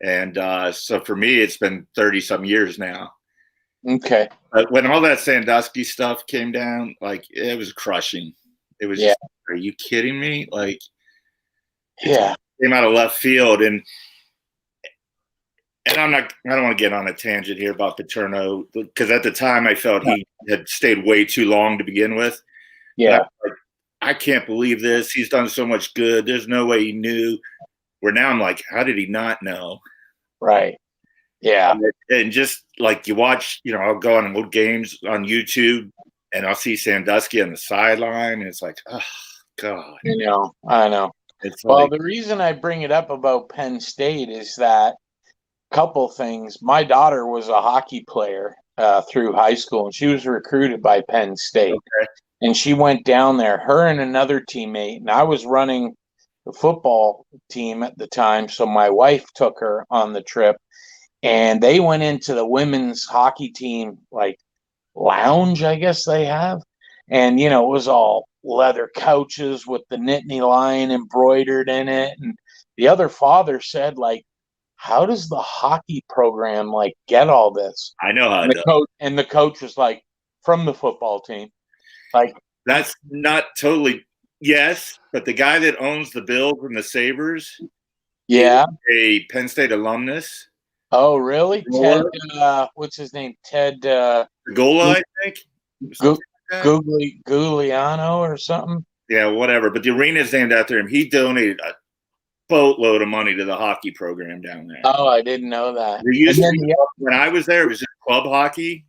[SPEAKER 2] And so for me, it's been 30-some years now.
[SPEAKER 3] Okay.
[SPEAKER 2] But when all that Sandusky stuff came down, like it was crushing. It was just, are you kidding me? Like,
[SPEAKER 3] yeah,
[SPEAKER 2] it came out of left field. And I don't want to get on a tangent here about Paterno because at the time I felt he had stayed way too long to begin with.
[SPEAKER 3] Yeah.
[SPEAKER 2] Like, I can't believe this. He's done so much good. There's no way he knew. Where now I'm like, how did he not know?
[SPEAKER 3] Right. Yeah.
[SPEAKER 2] And just like you watch, you know, I'll go on old games on YouTube and I'll see Sandusky on the sideline. And it's like, oh, God.
[SPEAKER 3] I know.
[SPEAKER 2] It's
[SPEAKER 3] well, the reason I bring it up about Penn State is that couple things. My daughter was a hockey player through high school, and she was recruited by Penn State.
[SPEAKER 2] Okay.
[SPEAKER 3] And she went down there, her and another teammate, and I was running the football team at the time, so my wife took her on the trip, and they went into the women's hockey team, like, lounge, I guess they have. And, you know, it was all leather couches with the Nittany Lion embroidered in it. And the other father said, like, how does the hockey program like get all this?
[SPEAKER 2] I know how
[SPEAKER 3] and the coach was like, from the football team. Like,
[SPEAKER 2] that's not totally yes, but the guy that owns the Bills and the Sabres,
[SPEAKER 3] yeah,
[SPEAKER 2] a Penn State alumnus.
[SPEAKER 3] Oh, really? Ted, what's his name? Ted
[SPEAKER 2] Gola, I think.
[SPEAKER 3] Gugliano or something.
[SPEAKER 2] Yeah, whatever. But the arena is named after him. He donated a boatload of money to the hockey program down there.
[SPEAKER 3] Oh, I didn't know that.
[SPEAKER 2] There used to be, when I was there, it was just club hockey,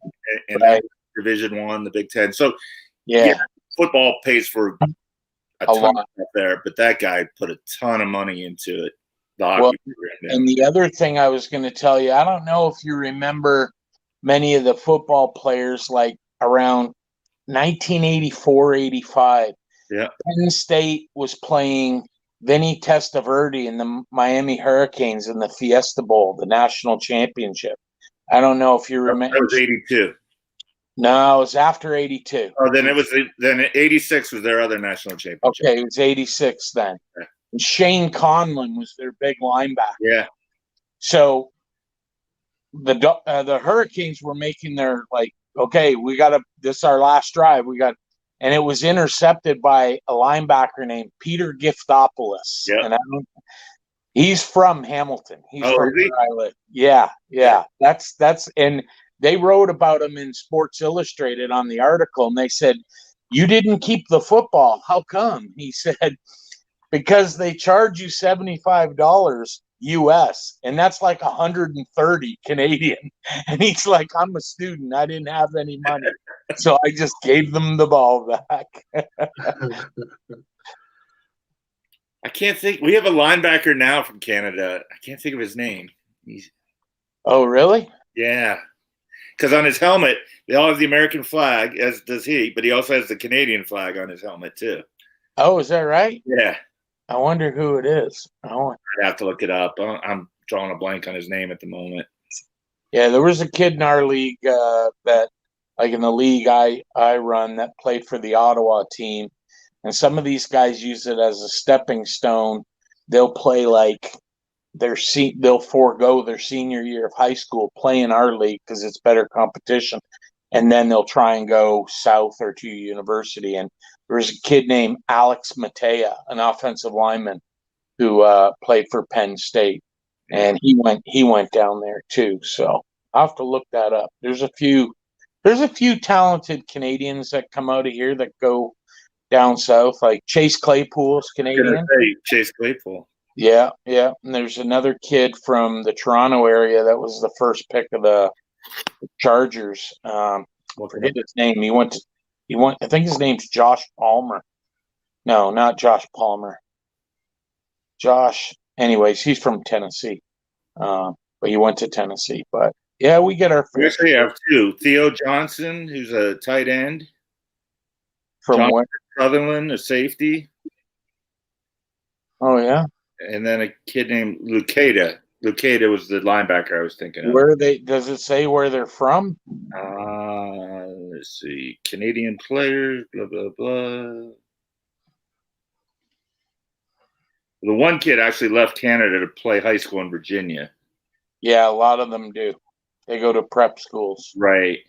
[SPEAKER 2] and that was Division I, the Big Ten. So, yeah, football pays for a ton of stuff there, but that guy put a ton of money into it. The hockey program. Yeah.
[SPEAKER 3] And the other thing I was going to tell you, I don't know if you remember many of the football players, like around 1984-85.
[SPEAKER 2] Yeah,
[SPEAKER 3] Penn State was playing Vinny Testaverde and the Miami Hurricanes in the Fiesta Bowl, the national championship. I don't know if you remember.
[SPEAKER 2] That was 82.
[SPEAKER 3] No, it was after 82.
[SPEAKER 2] Oh, then 86 was their other national championship.
[SPEAKER 3] Okay, it was 86 then.
[SPEAKER 2] Okay.
[SPEAKER 3] And Shane Conlon was their big linebacker.
[SPEAKER 2] Yeah.
[SPEAKER 3] So the Hurricanes were making their okay, this is our last drive. And it was intercepted by a linebacker named Peter Giftopoulos.
[SPEAKER 2] Yep.
[SPEAKER 3] And he's from Hamilton. He's from
[SPEAKER 2] really?
[SPEAKER 3] where I live. Yeah. That's and they wrote about him in Sports Illustrated on the article, and they said, "You didn't keep the football. How come?" He said, "Because they charge you $75 US, and that's like 130 Canadian." And he's like, "I'm a student. I didn't have any money, so I just gave them the ball back."
[SPEAKER 2] I can't think. We have a linebacker now from Canada. I can't think of his name.
[SPEAKER 3] Oh, really?
[SPEAKER 2] Yeah. Because on his helmet, they all have the American flag, as does he, but he also has the Canadian flag on his helmet, too.
[SPEAKER 3] Oh, is that right?
[SPEAKER 2] Yeah.
[SPEAKER 3] I wonder who it is.
[SPEAKER 2] I'd have to look it up. I'm drawing a blank on his name at the moment.
[SPEAKER 3] Yeah, there was a kid in our league that, like in the league I run, that played for the Ottawa team. And some of these guys use it as a stepping stone. They'll play they'll forego their senior year of high school, play in our league because it's better competition, and then they'll try and go south or to university. And there was a kid named Alex Matea, an offensive lineman, who played for Penn State, and he went down there too. So I'll have to look that up. There's a few talented Canadians that come out of here that go down south, like Chase Claypool's Canadian.
[SPEAKER 2] Chase Claypool.
[SPEAKER 3] Yeah. And there's another kid from the Toronto area that was the first pick of the Chargers. I forget his name. He went. I think his name's Josh Palmer. No, not Josh Palmer. Anyways, he's from Tennessee. But he went to Tennessee. But yeah, we get our.
[SPEAKER 2] We actually have two. Theo Johnson, who's a tight end.
[SPEAKER 3] From
[SPEAKER 2] Jonathan
[SPEAKER 3] where?
[SPEAKER 2] Sutherland, a safety.
[SPEAKER 3] Oh yeah.
[SPEAKER 2] And then a kid named Lucada. Lucada was the linebacker I was thinking of.
[SPEAKER 3] Where are they? Does it say where they're from?
[SPEAKER 2] Let's see. Canadian players, blah, blah, blah. The one kid actually left Canada to play high school in Virginia.
[SPEAKER 3] Yeah, a lot of them do. They go to prep schools.
[SPEAKER 2] Right.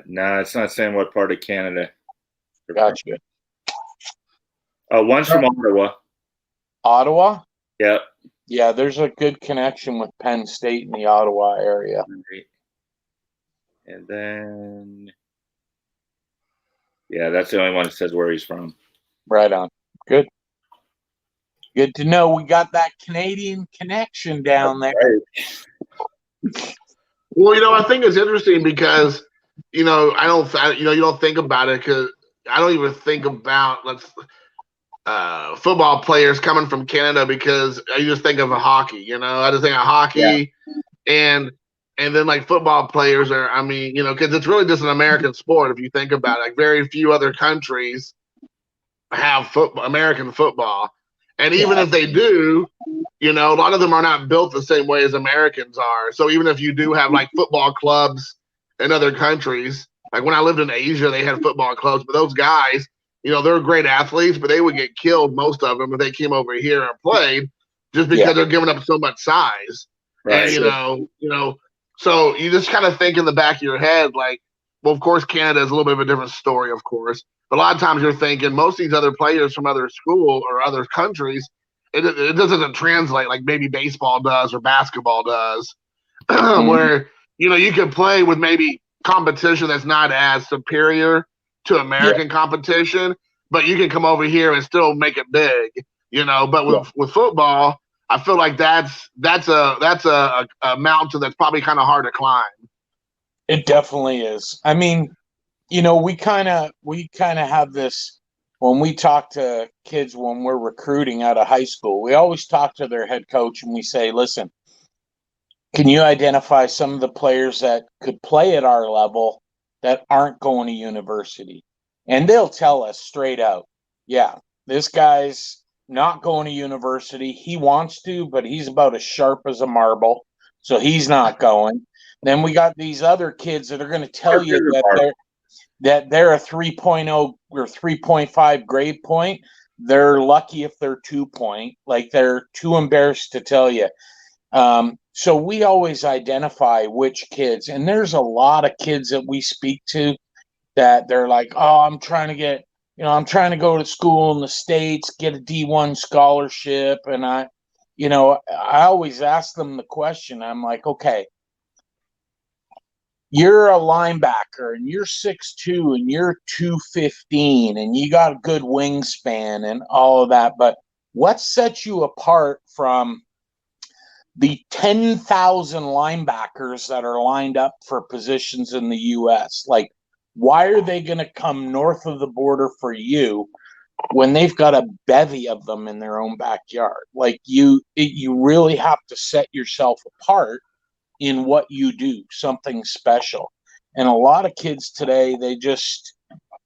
[SPEAKER 2] No, it's not saying what part of Canada.
[SPEAKER 3] Gotcha.
[SPEAKER 2] One's from Ottawa.
[SPEAKER 3] Ottawa?
[SPEAKER 2] Yep.
[SPEAKER 3] Yeah, there's a good connection with Penn State in the Ottawa area.
[SPEAKER 2] Right. And then, yeah, that's the only one that says where he's from.
[SPEAKER 3] Right on. Good. Good to know we got that Canadian connection down there.
[SPEAKER 2] Right.
[SPEAKER 1] Well, I think it's interesting because, you don't think about it because I don't even think about football players coming from Canada because I just think of hockey. I just think of hockey, and then like football players are. I mean, because it's really just an American sport if you think about it. Like very few other countries have American football, and even if they do, a lot of them are not built the same way as Americans are. So even if you do have like football clubs in other countries, like when I lived in Asia, they had football clubs, but those guys, they're great athletes, but they would get killed, most of them, if they came over here and played, just because they're giving up so much size. Right. And, so you just kind of think in the back of your head, like, well, of course, Canada is a little bit of a different story, of course. But a lot of times you're thinking most of these other players from other school or other countries, it doesn't translate like maybe baseball does or basketball does, where, you can play with maybe competition that's not as superior to American competition, but you can come over here and still make it big, But with football, I feel like that's a mountain that's probably kind of hard to climb.
[SPEAKER 3] It definitely is. I mean, we kind of have this when we talk to kids when we're recruiting out of high school. We always talk to their head coach and we say, "Listen, can you identify some of the players that could play at our level that aren't going to university?" And they'll tell us straight out, "Yeah, this guy's not going to university. He wants to, but he's about as sharp as a marble, so he's not going." Then we got these other kids that are going to tell you that they're a 3.0 or 3.5 grade point, they're lucky if they're 2-point. Like, they're too embarrassed to tell you. So we always identify which kids, and there's a lot of kids that we speak to that they're like, oh, I'm trying to go to school in the States, get a D1 scholarship. And I always ask them the question. I'm like, okay, you're a linebacker and you're 6'2" and you're 215 and you got a good wingspan and all of that. But what sets you apart from the 10,000 linebackers that are lined up for positions in the U.S.? Like, why are they going to come north of the border for you when they've got a bevy of them in their own backyard? Like, you really have to set yourself apart in what you do, something special. And a lot of kids today, they just,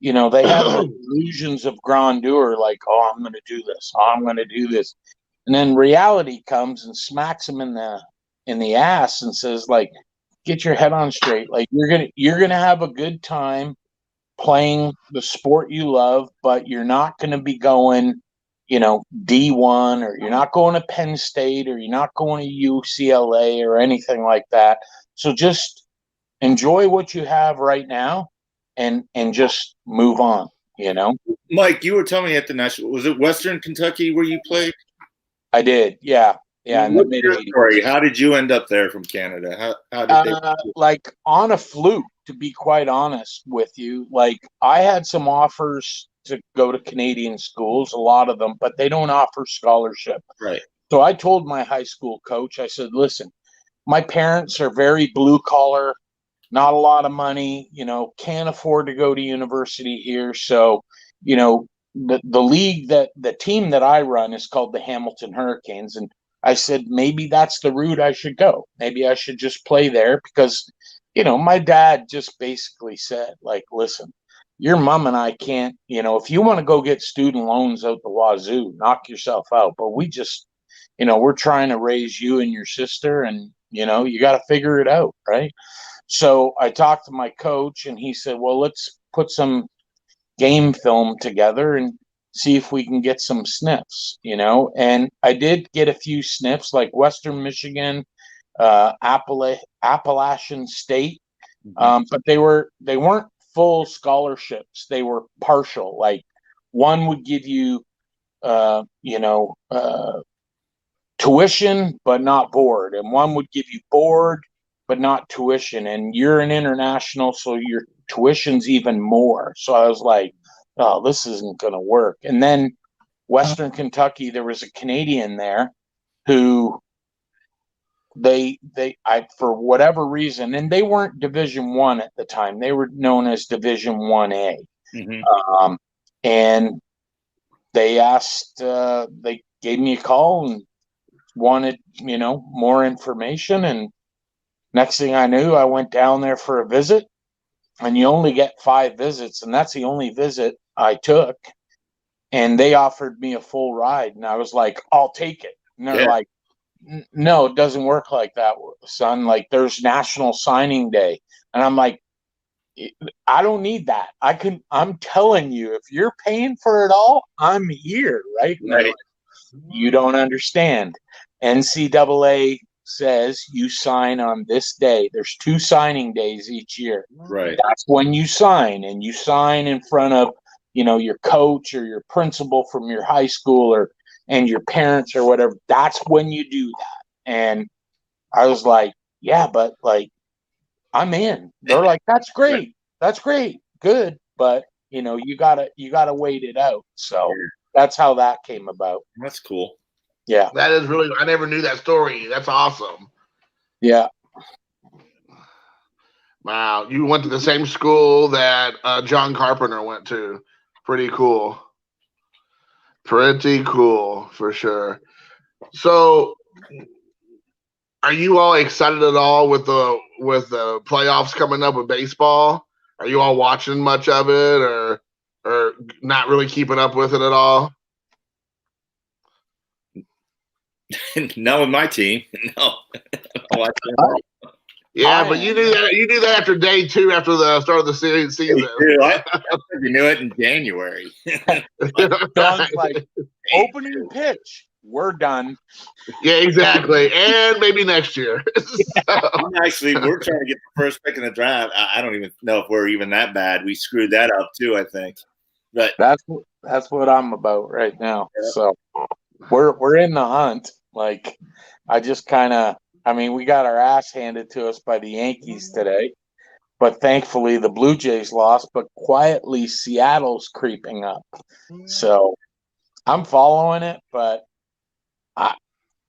[SPEAKER 3] they have illusions of grandeur, like, oh, I'm going to do this. Oh, I'm going to do this. And then reality comes and smacks them in the ass and says, like, get your head on straight. Like, you're gonna have a good time playing the sport you love, but you're not gonna be going, D1, or you're not going to Penn State, or you're not going to UCLA or anything like that. So just enjoy what you have right now and just move on,
[SPEAKER 2] Mike, you were telling me at the national, was it Western Kentucky where you played?
[SPEAKER 3] I did, yeah. Yeah, in the mid-80s.
[SPEAKER 2] How did you end up there from Canada? How did they?
[SPEAKER 3] Like, on a fluke, to be quite honest with you. Like, I had some offers to go to Canadian schools, a lot of them, but they don't offer scholarship.
[SPEAKER 2] Right.
[SPEAKER 3] So I told my high school coach, I said, listen, my parents are very blue collar, not a lot of money, can't afford to go to university here. So, the league, the team that I run is called the Hamilton Hurricanes. And I said, maybe that's the route I should go. Maybe I should just play there because, my dad just basically said, like, listen, your mom and I can't, if you want to go get student loans out the wazoo, knock yourself out. But we just, we're trying to raise you and your sister, and, you got to figure it out. Right. So I talked to my coach and he said, well, let's put some game film together and see if we can get some sniffs, and I did get a few sniffs, like Western Michigan, Appalachian State, but they weren't full scholarships. They were partial. Like, one would give you tuition but not board, and one would give you board but not tuition, and you're an international, so your tuition's even more. So I was like, oh, this isn't going to work. And then Western Kentucky, there was a Canadian there who they for whatever reason, and they weren't Division I at the time, they were known as Division 1A. And they asked, they gave me a call and wanted, more information. And next thing I knew, I went down there for a visit. And you only get 5 visits, and that's the only visit I took. And they offered me a full ride, and I was like, I'll take it. And they're like, no, it doesn't work like that, son. Like, there's National Signing Day. And I'm like, I don't need that. I'm telling you, if you're paying for it all, I'm here, right?
[SPEAKER 2] Right.
[SPEAKER 3] Like, you don't understand. NCAA says you sign on this day. There's 2 signing days each year.
[SPEAKER 2] Right.
[SPEAKER 3] That's when you sign, and you sign in front of, your coach or your principal from your high school and your parents or whatever. That's when you do that. And I was like, yeah, but like, I'm in. They're like, that's great. That's great. Good. But you gotta wait it out. So that's how that came about.
[SPEAKER 2] That's cool.
[SPEAKER 3] Yeah.
[SPEAKER 1] That is really, I never knew that story. That's awesome.
[SPEAKER 3] Yeah.
[SPEAKER 1] Wow. You went to the same school that John Carpenter went to. Pretty cool. Pretty cool, for sure. So, are you all excited at all with the playoffs coming up with baseball? Are you all watching much of it, or not really keeping up with it at all?
[SPEAKER 2] Not with my team. No.
[SPEAKER 1] Yeah, but you knew that. You knew that after day 2, after the start of the season.
[SPEAKER 2] I think you knew it in January.
[SPEAKER 3] Don's like, opening pitch. We're done.
[SPEAKER 1] Yeah, exactly. And maybe next year.
[SPEAKER 2] We're trying to get the first pick in the draft. I don't even know if we're even that bad. We screwed that up too, I think. But
[SPEAKER 3] that's what I'm about right now. Yeah. So we're in the hunt. Like, I just kind of, we got our ass handed to us by the Yankees today, but thankfully the Blue Jays lost. But quietly, Seattle's creeping up. So I'm following it, but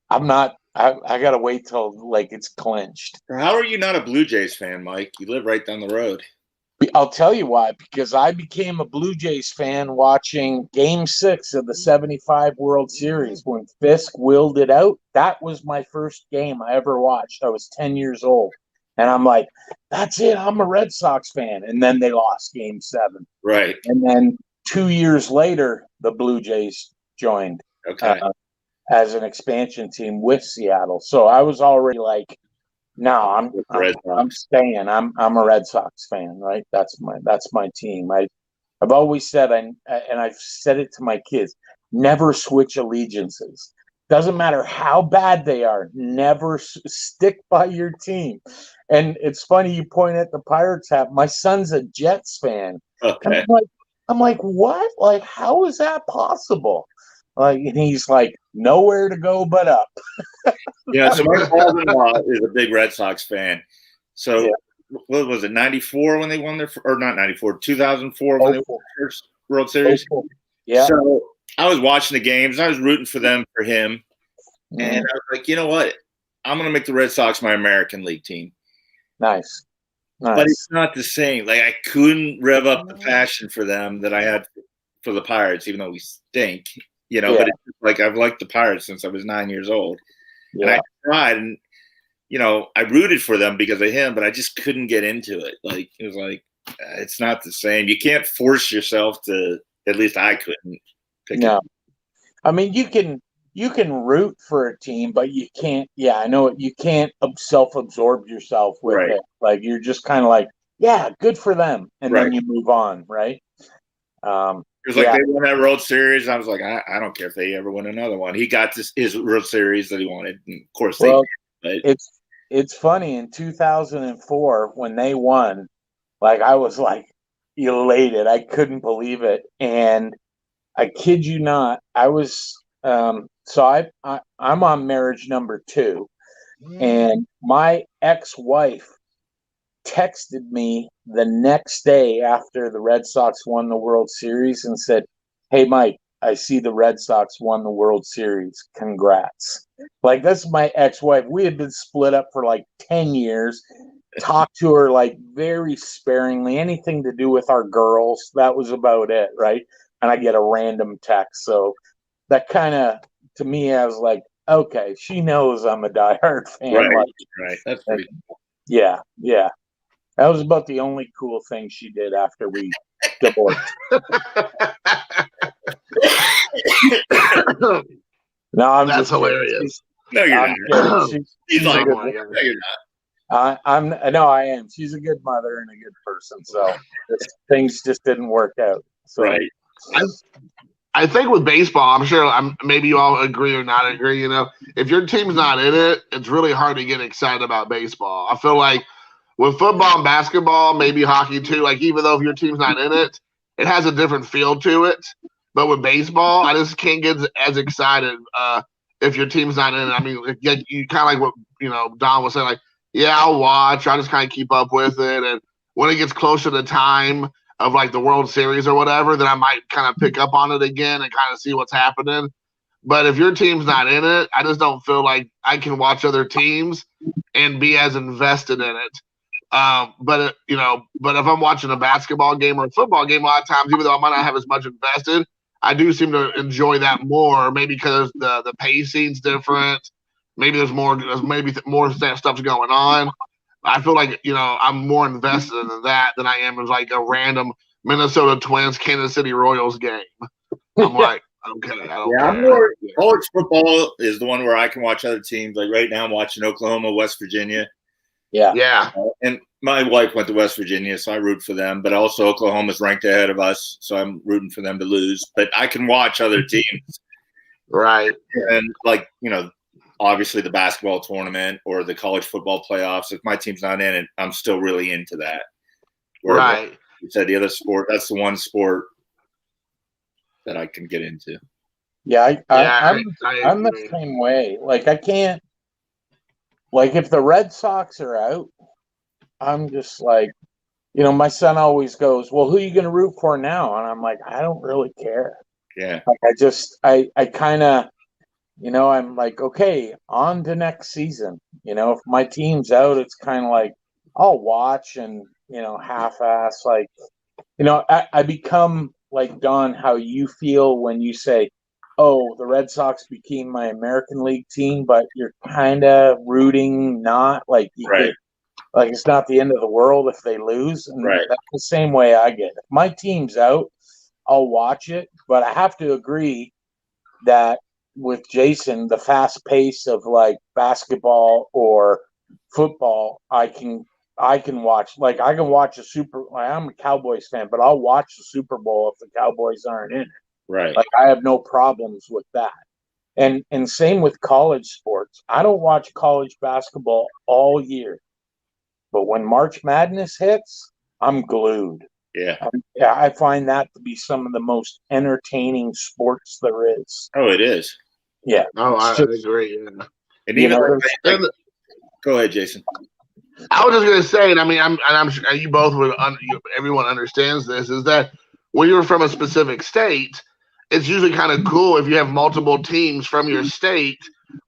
[SPEAKER 3] I'm not. I gotta wait till like it's clinched.
[SPEAKER 2] How are you not a Blue Jays fan, Mike? You live right down the road.
[SPEAKER 3] I'll tell you why. Because I became a Blue Jays fan watching Game 6 of the '75 World Series when Fisk willed it out. That was my first game I ever watched. I was 10 years old, and I'm like, "That's it. I'm a Red Sox fan." And then they lost Game 7.
[SPEAKER 2] Right.
[SPEAKER 3] And then 2 years later, the Blue Jays joined.
[SPEAKER 2] Okay.
[SPEAKER 3] As an expansion team with Seattle. So I was already like, no, I'm staying. I'm a Red Sox fan, right? That's my team. I've always said, and I've said it to my kids, never switch allegiances. Doesn't matter how bad they are, never stick by your team. And it's funny you point at the Pirates hat. My son's a Jets fan.
[SPEAKER 2] Okay.
[SPEAKER 3] I'm like, what? Like, how is that possible? Like, and he's like, nowhere to go but up.
[SPEAKER 2] Yeah, so my father-in-law is a big Red Sox fan. So, What was it, 94 when they won or not 94, 2004 when they won their first World Series?
[SPEAKER 3] Yeah.
[SPEAKER 2] So I was watching the games. I was rooting for them, for him. Mm-hmm. And I was like, you know what? I'm going to make the Red Sox my American League team.
[SPEAKER 3] Nice.
[SPEAKER 2] But it's not the same. Like, I couldn't rev up the passion for them that I had for the Pirates, even though we stink. But it's like I've liked the Pirates since I was 9 years old. Yeah. And I tried, and, I rooted for them because of him, but I just couldn't get into it. Like, it was like, it's not the same. You can't force yourself to, at least I couldn't.
[SPEAKER 3] No. You can root for a team, but you can't, I know it, you can't self-absorb yourself with it. Like, you're just kind of like, yeah, good for them. And then you move on, right?
[SPEAKER 2] It was like they won that World Series. And I was like, I don't care if they ever win another one. He got his World Series that he wanted. And of course, they did. But
[SPEAKER 3] it's funny. In 2004, when they won, like, I was like elated. I couldn't believe it. And I kid you not, I was so I'm on marriage number 2, and my ex-wife texted me the next day after the Red Sox won the World Series and said, "Hey, Mike, I see the Red Sox won the World Series. Congrats." Like, that's my ex-wife. We had been split up for like 10 years. Talked to her like very sparingly. Anything to do with our girls, that was about it, right? And I get a random text. So that kind of, to me, I was like, okay, she knows I'm a diehard fan.
[SPEAKER 2] Right. That's pretty cool.
[SPEAKER 3] Yeah. That was about the only cool thing she did after we divorced. No,
[SPEAKER 1] that's hilarious.
[SPEAKER 2] No, you're not.
[SPEAKER 3] She's like, no, you're not. I am. She's a good mother and a good person. So things just didn't work out. So,
[SPEAKER 2] right.
[SPEAKER 1] I think with baseball, I'm sure maybe you all agree or not agree. If your team's not in it, it's really hard to get excited about baseball. I feel like with football and basketball, maybe hockey too, like, even though if your team's not in it, it has a different feel to it. But with baseball, I just can't get as excited if your team's not in it. You kind of like what Don was saying, like, yeah, I'll watch. I just kind of keep up with it. And when it gets closer to time of like the World Series or whatever, then I might kind of pick up on it again and kind of see what's happening. But if your team's not in it, I just don't feel like I can watch other teams and be as invested in it. But if I'm watching a basketball game or a football game, a lot of times, even though I might not have as much invested, I do seem to enjoy that more. Maybe because the pacing's different. Maybe there's more stuff's going on. I feel like I'm more invested in that than I am as like a random Minnesota Twins Kansas City Royals game. I'm like, okay, I don't care.
[SPEAKER 2] College football is the one where I can watch other teams. Like right now, I'm watching Oklahoma, West Virginia.
[SPEAKER 3] Yeah.
[SPEAKER 1] Yeah.
[SPEAKER 2] And my wife went to West Virginia, so I root for them. But also Oklahoma's ranked ahead of us, so I'm rooting for them to lose. But I can watch other teams,
[SPEAKER 1] Right.
[SPEAKER 2] and like obviously the basketball tournament or the college football playoffs. If my team's not in it, I'm still really into that. Where,
[SPEAKER 1] Right.
[SPEAKER 2] like you said, the other sport, that's the one sport that I can get into.
[SPEAKER 3] Yeah, I'm the
[SPEAKER 1] agree.
[SPEAKER 3] same way. Like, I can't. Like, if the Red Sox are out, I'm just like, my son always goes, "Well, who are you going to root for now?" And I'm like, I don't really care.
[SPEAKER 2] Yeah.
[SPEAKER 3] Like, I kind of, I'm like, okay, on to next season. If my team's out, it's kind of like I'll watch and, half-ass. Like, I become like, Don, how you feel when you say, oh, the Red Sox became my American League team, but you're kind of rooting not like
[SPEAKER 2] Right.
[SPEAKER 3] like it's not the end of the world if they lose. And
[SPEAKER 2] Right.
[SPEAKER 3] that's the same way I get it. If my team's out, I'll watch it, but I have to agree that with Jason, the fast pace of like basketball or football, I can watch. Like, I can watch I'm a Cowboys fan, but I'll watch the Super Bowl if the Cowboys aren't in it.
[SPEAKER 2] Right.
[SPEAKER 3] Like, I have no problems with that. And same with college sports. I don't watch college basketball all year, but when March Madness hits, I'm glued.
[SPEAKER 2] Yeah.
[SPEAKER 3] I find that to be some of the most entertaining sports there is.
[SPEAKER 2] Oh, it is.
[SPEAKER 3] Yeah.
[SPEAKER 1] Oh, I agree. Yeah.
[SPEAKER 2] And even go ahead, Jason.
[SPEAKER 1] I was just gonna say, and I'm sure you both would. Everyone understands this. Is that when you're from a specific state, it's usually kind of cool if you have multiple teams from your state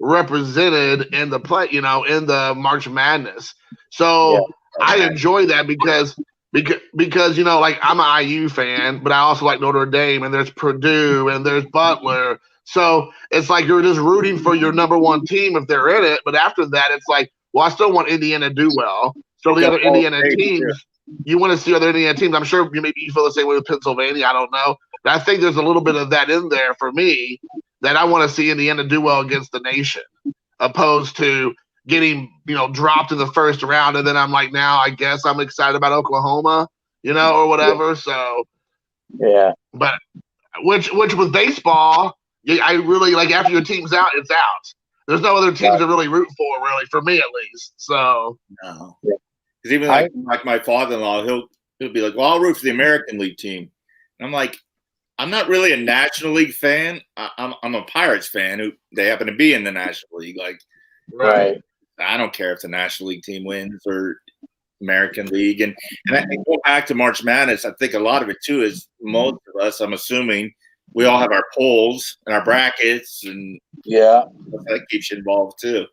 [SPEAKER 1] represented in the play. In the March Madness. So I enjoy that because like, I'm an IU fan, but I also like Notre Dame, and there's Purdue, and there's Butler. So it's like you're just rooting for your number one team if they're in it. But after that, it's like, well, I still want Indiana to do well. So the other Indiana teams, you want to see other Indiana teams. I'm sure maybe you feel the same way with Pennsylvania. I don't know. But I think there's a little bit of that in there for me, that I want to see Indiana do well against the nation, opposed to getting dropped in the first round, and then I'm like, now I guess I'm excited about Oklahoma, or whatever. So
[SPEAKER 3] yeah.
[SPEAKER 1] But which with baseball, I really like, after your team's out, it's out. There's no other teams to really root for, really, for me at least. So
[SPEAKER 2] no, because even like my father-in-law, he'll be like, well, I'll root for the American League team. And I'm like, I'm not really a National League fan. I'm a Pirates fan who they happen to be in the National League. Like,
[SPEAKER 3] right.
[SPEAKER 2] I don't care if the National League team wins or American League. And I think, go back to March Madness, I think a lot of it too is most of us, I'm assuming, we all have our polls and our brackets, and that keeps you involved too.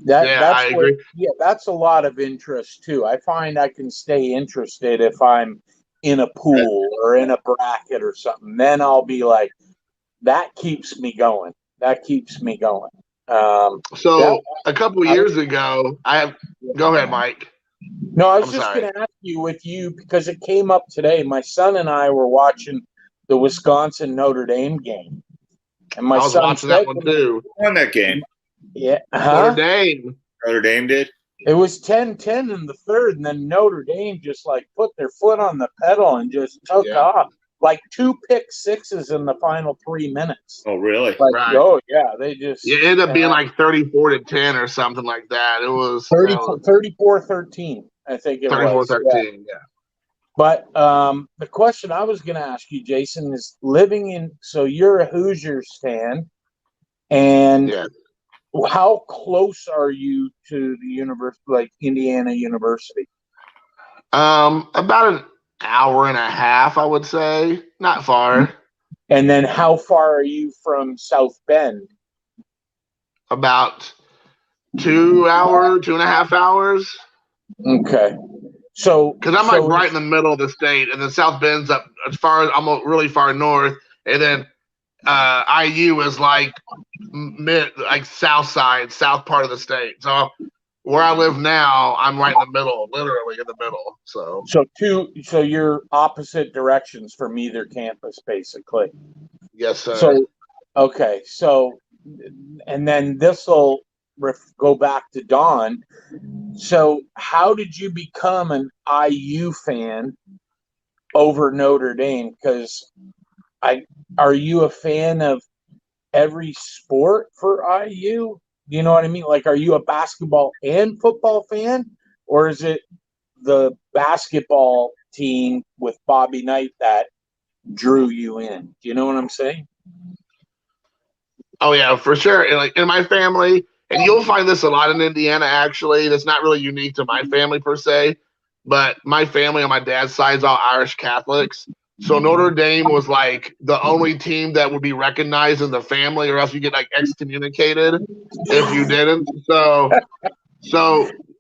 [SPEAKER 3] I agree. That's a lot of interest too. I find I can stay interested if I'm in a pool or in a bracket or something. Then I'll be like, that keeps me going.
[SPEAKER 1] So a couple of years ago, go ahead, Mike.
[SPEAKER 3] No, I was just going to ask you with you, because it came up today. My son and I were watching the Wisconsin Notre Dame game, and my son
[SPEAKER 1] watching that one too.
[SPEAKER 2] Won that game?
[SPEAKER 3] Yeah,
[SPEAKER 1] Notre Dame.
[SPEAKER 2] Notre Dame did.
[SPEAKER 3] It was 10-10 in the third, and then Notre Dame just like put their foot on the pedal and just took off. Like 2 pick sixes in the final 3 minutes.
[SPEAKER 2] Oh, really?
[SPEAKER 3] Like,
[SPEAKER 1] right.
[SPEAKER 3] Oh, yeah. They just.
[SPEAKER 1] It ended up being like 34-10 or something like that. It was
[SPEAKER 3] 34-13, I think it was.
[SPEAKER 1] 34-13, yeah.
[SPEAKER 3] But the question I was going to ask you, Jason, is so you're a Hoosiers fan, and how close are you to the university, like Indiana University?
[SPEAKER 1] About an hour and a half, I would say. Not far.
[SPEAKER 3] And then how far are you from South Bend?
[SPEAKER 1] About 2.5 hours.
[SPEAKER 3] Okay. So,
[SPEAKER 1] because I'm like right in the middle of the state, and then South Bend's up as far as I'm really far north, and then IU is like south part of the state. So where I live now, I'm right in the middle, literally in the middle. So
[SPEAKER 3] you're opposite directions from either campus, basically.
[SPEAKER 1] Yes, sir.
[SPEAKER 3] So, okay. So, and then this'll go back to Don. So, how did you become an IU fan over Notre Dame? Because are you a fan of every sport for IU? You know what I mean? Like, are you a basketball and football fan, or is it the basketball team with Bobby Knight that drew you in? Do you know what I'm saying?
[SPEAKER 1] Oh yeah, for sure. And like in my family, and you'll find this a lot in Indiana. Actually, that's not really unique to my family per se, but my family on my dad's side is all Irish Catholics. So Notre Dame was like the only team that would be recognized in the family, or else you get like excommunicated if you didn't. So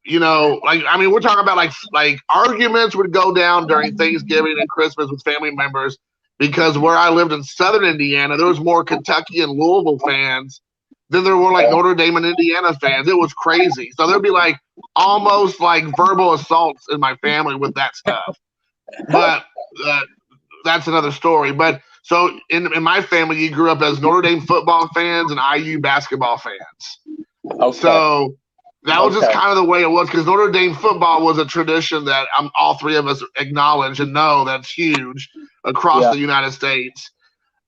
[SPEAKER 1] you know, like I mean, we're talking about like arguments would go down during Thanksgiving and Christmas with family members because where I lived in Southern Indiana, there was more Kentucky and Louisville fans than there were like Notre Dame and Indiana fans. It was crazy. So there'd be like almost like verbal assaults in my family with that stuff. But that's another story. But so in my family, you grew up as Notre Dame football fans and IU basketball fans.
[SPEAKER 3] Okay.
[SPEAKER 1] So that was just kind of the way it was because Notre Dame football was a tradition that all three of us acknowledge and know that's huge across the United States.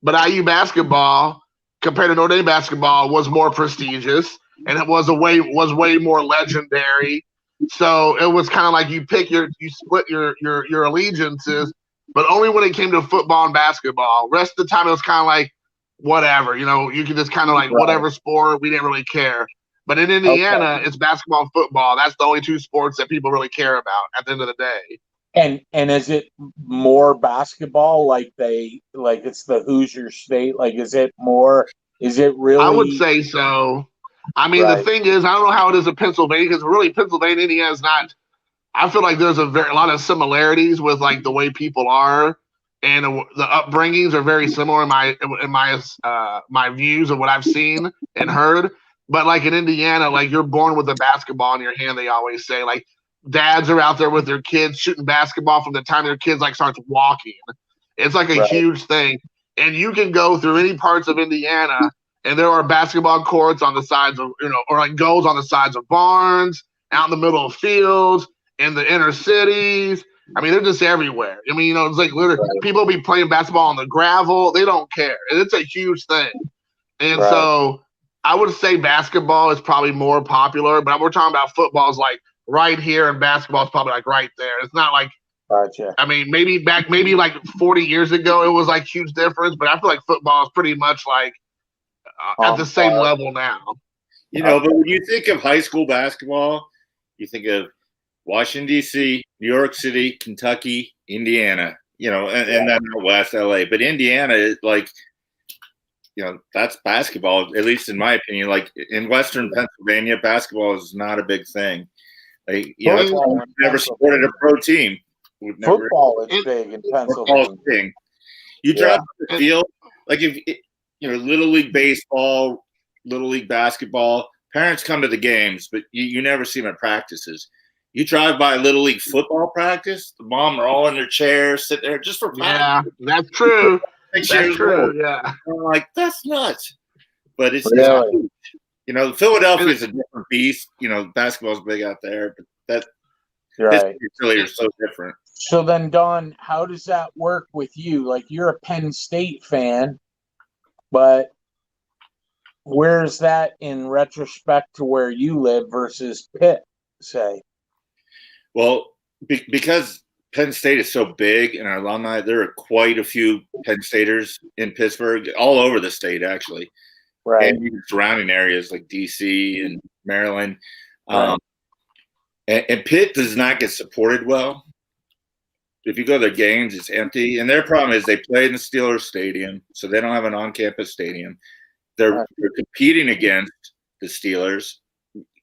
[SPEAKER 1] But IU basketball, compared to Notre Dame basketball, was more prestigious and it was way more legendary. So it was kind of like you split your allegiances, but only when it came to football and basketball. Rest of the time it was kind of like whatever, you know, you could just kind of like whatever sport, we didn't really care. But in Indiana, it's basketball and football. That's the only two sports that people really care about at the end of the day.
[SPEAKER 3] And is it more basketball? Like it's the Hoosier State? Like is it really?
[SPEAKER 1] I would say so. I mean, the thing is, I don't know how it is in Pennsylvania because really Pennsylvania, Indiana is not. I feel like there's a lot of similarities with like the way people are, and the upbringings are very similar in my views of what I've seen and heard. But like in Indiana, like you're born with a basketball in your hand. They always say like dads are out there with their kids shooting basketball from the time their kids like starts walking. It's like a huge thing, and you can go through any parts of Indiana, and there are basketball courts on the sides of or like goals on the sides of barns, out in the middle of fields, in the inner cities. I mean, they're just everywhere. I mean, it's like literally people be playing basketball on the gravel. They don't care, and it's a huge thing. And so I would say basketball is probably more popular, but we're talking about football is like right here, and basketball is probably like right there. It's not like, I mean, maybe like 40 years ago, it was like huge difference, but I feel like football is pretty much like at the same level now.
[SPEAKER 2] You know, but when you think of high school basketball, you think of Washington, D.C., New York City, Kentucky, Indiana, and then West LA. But Indiana, like, that's basketball, at least in my opinion. Like in Western Pennsylvania, basketball is not a big thing. Like, that's why we've never supported a pro team.
[SPEAKER 3] Football is big in Pennsylvania.
[SPEAKER 2] Big. You drive to the field, like if Little League baseball, Little League basketball, parents come to the games, but you never see them at practices. You drive by Little League football practice, the mom are all in their chairs, sit there just for practice.
[SPEAKER 1] Yeah, that's true.
[SPEAKER 2] 6 years
[SPEAKER 1] true.
[SPEAKER 2] old.
[SPEAKER 1] Yeah,
[SPEAKER 2] I'm like, that's nuts. But it's huge. Philadelphia is a different beast. Basketball's big out there, but really are so different.
[SPEAKER 3] So then, Don, how does that work with you? Like, you're a Penn State fan, but where's that in retrospect to where you live versus Pitt, say?
[SPEAKER 2] Well, because Penn State is so big and our alumni, there are quite a few Penn Staters in Pittsburgh, all over the state, actually.
[SPEAKER 3] Right.
[SPEAKER 2] And even surrounding areas like D.C. and Maryland. And Pitt does not get supported well. If you go to their games, it's empty. And their problem is they play in the Steelers Stadium, so they don't have an on-campus stadium. They're competing against the Steelers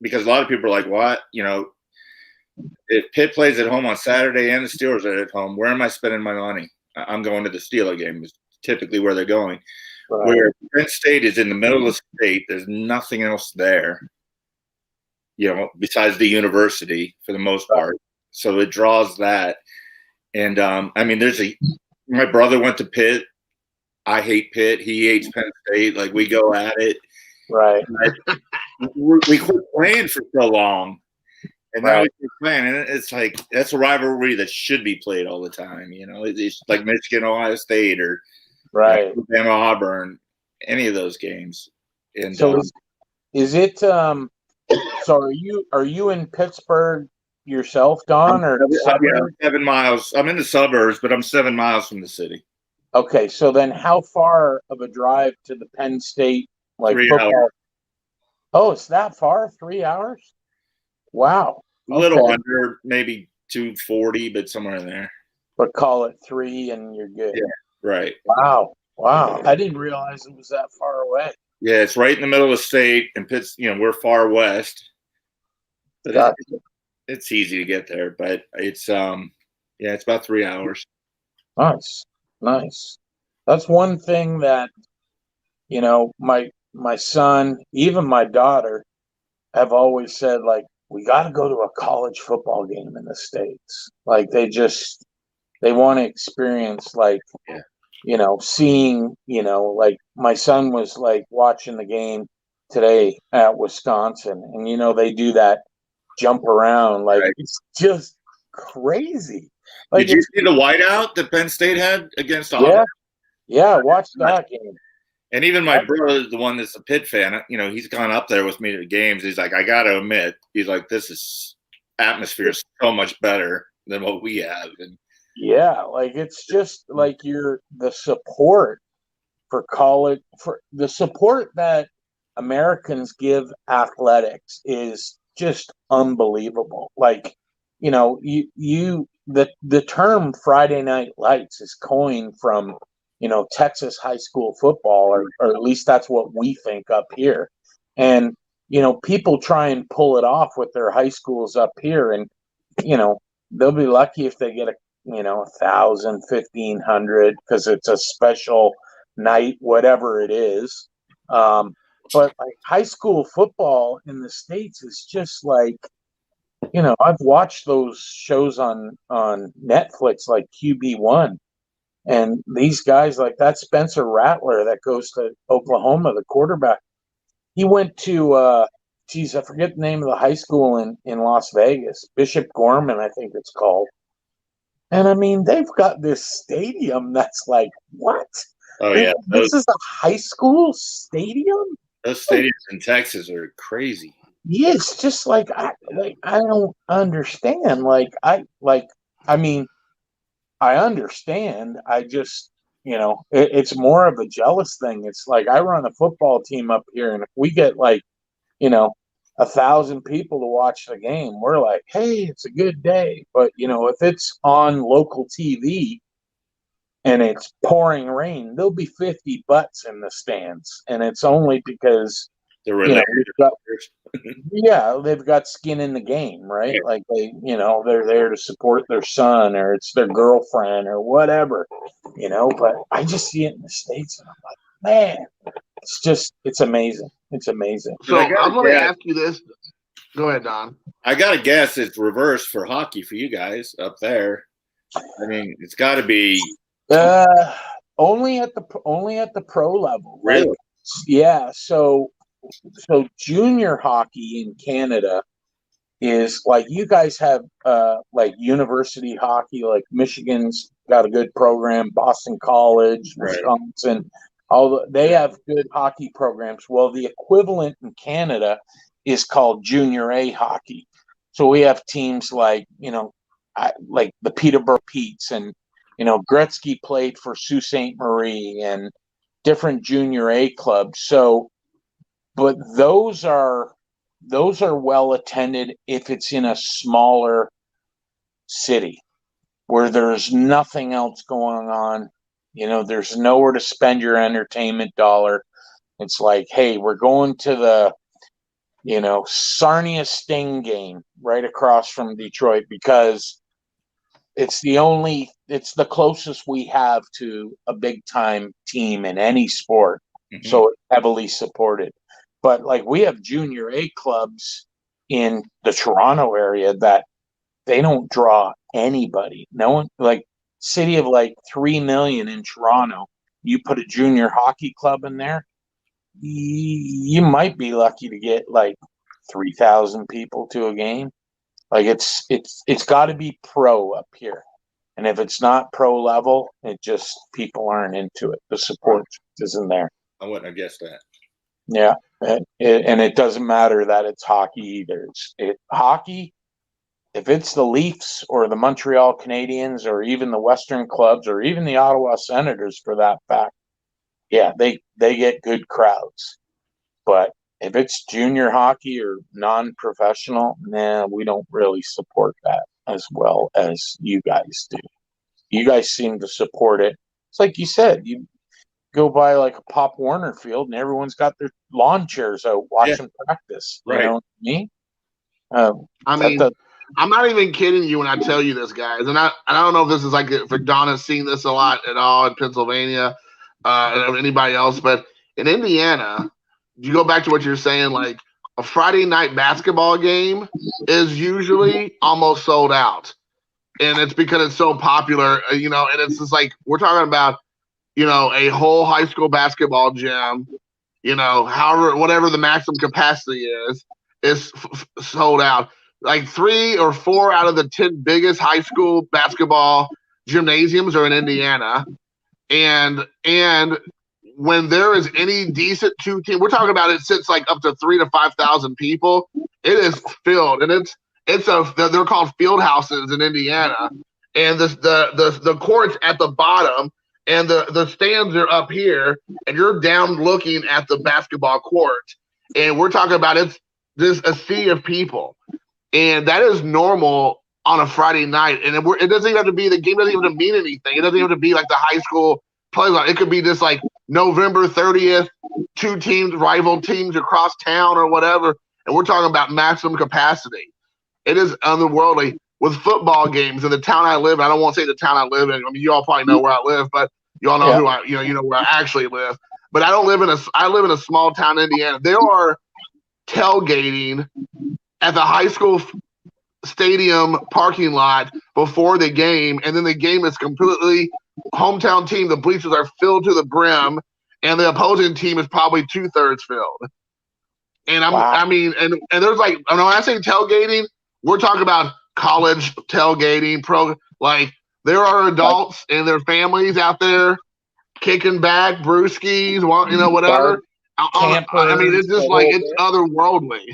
[SPEAKER 2] because a lot of people are like, what? If Pitt plays at home on Saturday and the Steelers are at home, where am I spending my money? I'm going to the Steeler game. It's typically where they're going. Right. Where Penn State is in the middle of the state, there's nothing else there, besides the university for the most part. So it draws that. And, my brother went to Pitt. I hate Pitt. He hates Penn State. Like, we go at it.
[SPEAKER 3] Right.
[SPEAKER 2] we quit playing for so long, and now
[SPEAKER 3] Right.
[SPEAKER 2] we keep playing, and it's like that's a rivalry that should be played all the time. It's like Michigan, Ohio State, or
[SPEAKER 3] Right.
[SPEAKER 2] Alabama, Auburn, any of those games. And
[SPEAKER 3] So is it so are you in Pittsburgh yourself, Don, or
[SPEAKER 2] I'm
[SPEAKER 3] suburbs?
[SPEAKER 2] 7 miles. I'm in the suburbs, but I'm 7 miles from the city.
[SPEAKER 3] Okay, so then how far of a drive to the Penn State like
[SPEAKER 2] 3 hours.
[SPEAKER 3] football? Oh, it's that far? 3 hours? Wow.
[SPEAKER 2] A little
[SPEAKER 3] Okay.
[SPEAKER 2] under, maybe 240, but somewhere in there.
[SPEAKER 3] But call it 3 and you're good.
[SPEAKER 2] Yeah. Right.
[SPEAKER 3] Wow. Wow. I didn't realize it was that far away.
[SPEAKER 2] Yeah, it's right in the middle of the state, and we're far west. But
[SPEAKER 3] Gotcha.
[SPEAKER 2] it's easy to get there, but it's it's about 3 hours.
[SPEAKER 3] Nice. Nice. That's one thing that, my son, even my daughter, have always said, like, we got to go to a college football game in the States. Like, they want to experience, like, seeing, like my son was like watching the game today at Wisconsin, and they do that jump around, like,
[SPEAKER 2] Right.
[SPEAKER 3] it's just crazy. Like,
[SPEAKER 2] Did you see the whiteout that Penn State had against Auburn?
[SPEAKER 3] Yeah, watch that game.
[SPEAKER 2] And even my brother, the one that's a Pitt fan, he's gone up there with me to the games. He's like, I got to admit, he's like, this atmosphere is so much better than what we have. And
[SPEAKER 3] Yeah, like it's just like the support for college, for the support that Americans give athletics is just unbelievable. Like, the term Friday Night Lights is coined from, Texas high school football, or at least that's what we think up here. And, people try and pull it off with their high schools up here, and, they'll be lucky if they get 1,000, 1,500, because it's a special night, whatever it is. But like high school football in the States is just like, I've watched those shows on Netflix, like QB1, and these guys like that Spencer Rattler that goes to Oklahoma, the quarterback. He went to I forget the name of the high school in Las Vegas, Bishop Gorman, I think it's called. And I mean, they've got this stadium that's like, what?
[SPEAKER 2] oh yeah,
[SPEAKER 3] This is a high school stadium?
[SPEAKER 2] those stadiums in Texas are crazy.
[SPEAKER 3] Yeah, it's just like I don't understand. I mean, I understand. I just, it's more of a jealous thing. It's like I run a football team up here, and if we get like, 1,000 people to watch the game, we're like, hey, it's a good day. But if it's on local TV and it's pouring rain, there'll be 50 butts in the stands, and it's only because
[SPEAKER 2] They're related.
[SPEAKER 3] they've got skin in the game, right? Like they're there to support their son, or it's their girlfriend, or whatever, But I just see it in the States, and I'm like, man, it's amazing. It's amazing.
[SPEAKER 1] So I'm going to ask you this. Go ahead, Don.
[SPEAKER 2] I got to guess it's reversed for hockey for you guys up there. I mean, it's got to be
[SPEAKER 3] only at the pro level.
[SPEAKER 2] Really?
[SPEAKER 3] Like, yeah. So junior hockey in Canada is like, you guys have like university hockey, like Michigan's got a good program, Boston College, Wisconsin, they have good hockey programs. Well, the equivalent in Canada is called Junior A hockey. So we have teams like, like the Peterborough Petes, and, Gretzky played for Sault Ste. Marie, and different Junior A clubs. So, but those are well attended if it's in a smaller city where there's nothing else going on. There's nowhere to spend your entertainment dollar. It's like, hey, we're going to the, Sarnia Sting game right across from Detroit, because it's the closest we have to a big time team in any sport. Mm-hmm. So it's heavily supported. But like, we have Junior A clubs in the Toronto area that they don't draw anybody. No one, like, city of like 3 million in Toronto, you put a junior hockey club in there, you might be lucky to get like 3,000 people to a game. Like it's got to be pro up here. And if it's not pro level, it just people aren't into it. The support isn't there.
[SPEAKER 2] I wouldn't have guessed that.
[SPEAKER 3] Yeah, and it doesn't matter that it's hockey either. Hockey. If it's the Leafs or the Montreal Canadiens or even the Western clubs or even the Ottawa Senators, for that fact, yeah, they get good crowds. But if it's junior hockey or non-professional, we don't really support that as well as you guys do. You guys seem to support it. It's like you said, you go by like a Pop Warner field and everyone's got their lawn chairs out watching practice. You know what I mean?
[SPEAKER 1] I mean, I'm not even kidding you when I tell you this, guys. And I don't know if this is like if Don has seen this a lot at all in Pennsylvania, and anybody else, but in Indiana, you go back to what you're saying, like a Friday night basketball game is usually almost sold out. And it's because it's so popular, and it's just like we're talking about, a whole high school basketball gym, whatever the maximum capacity is sold out. Like 3 or 4 out of the 10 biggest high school basketball gymnasiums are in Indiana. And when there is any decent two team, we're talking about it sits like up to 3,000 to 5,000 people. It is filled, and they're called field houses in Indiana, and the court's at the bottom, and the stands are up here, and you're down looking at the basketball court, and we're talking about it's just a sea of people, and that is normal on a Friday night, and it doesn't even have to be, the game doesn't even have to mean anything. It doesn't even have to be like the high school play. It could be just like November 30th, 2 teams, rival teams across town or whatever, and we're talking about maximum capacity. It is otherworldly with football games in the town I live in. I don't want to say the town I live in. I mean, you all probably know where I live, but you all know you know where I actually live. But I live in a small town in Indiana. There are tailgating at the high school stadium parking lot before the game, and then the game is completely hometown team. The bleachers are filled to the brim, and the opposing team is probably 2/3 filled. And I mean, and there's like, when I say tailgating, we're talking about college tailgating, there are adults and their families out there kicking back, brewskis, whatever. I mean, it's just like, it's otherworldly.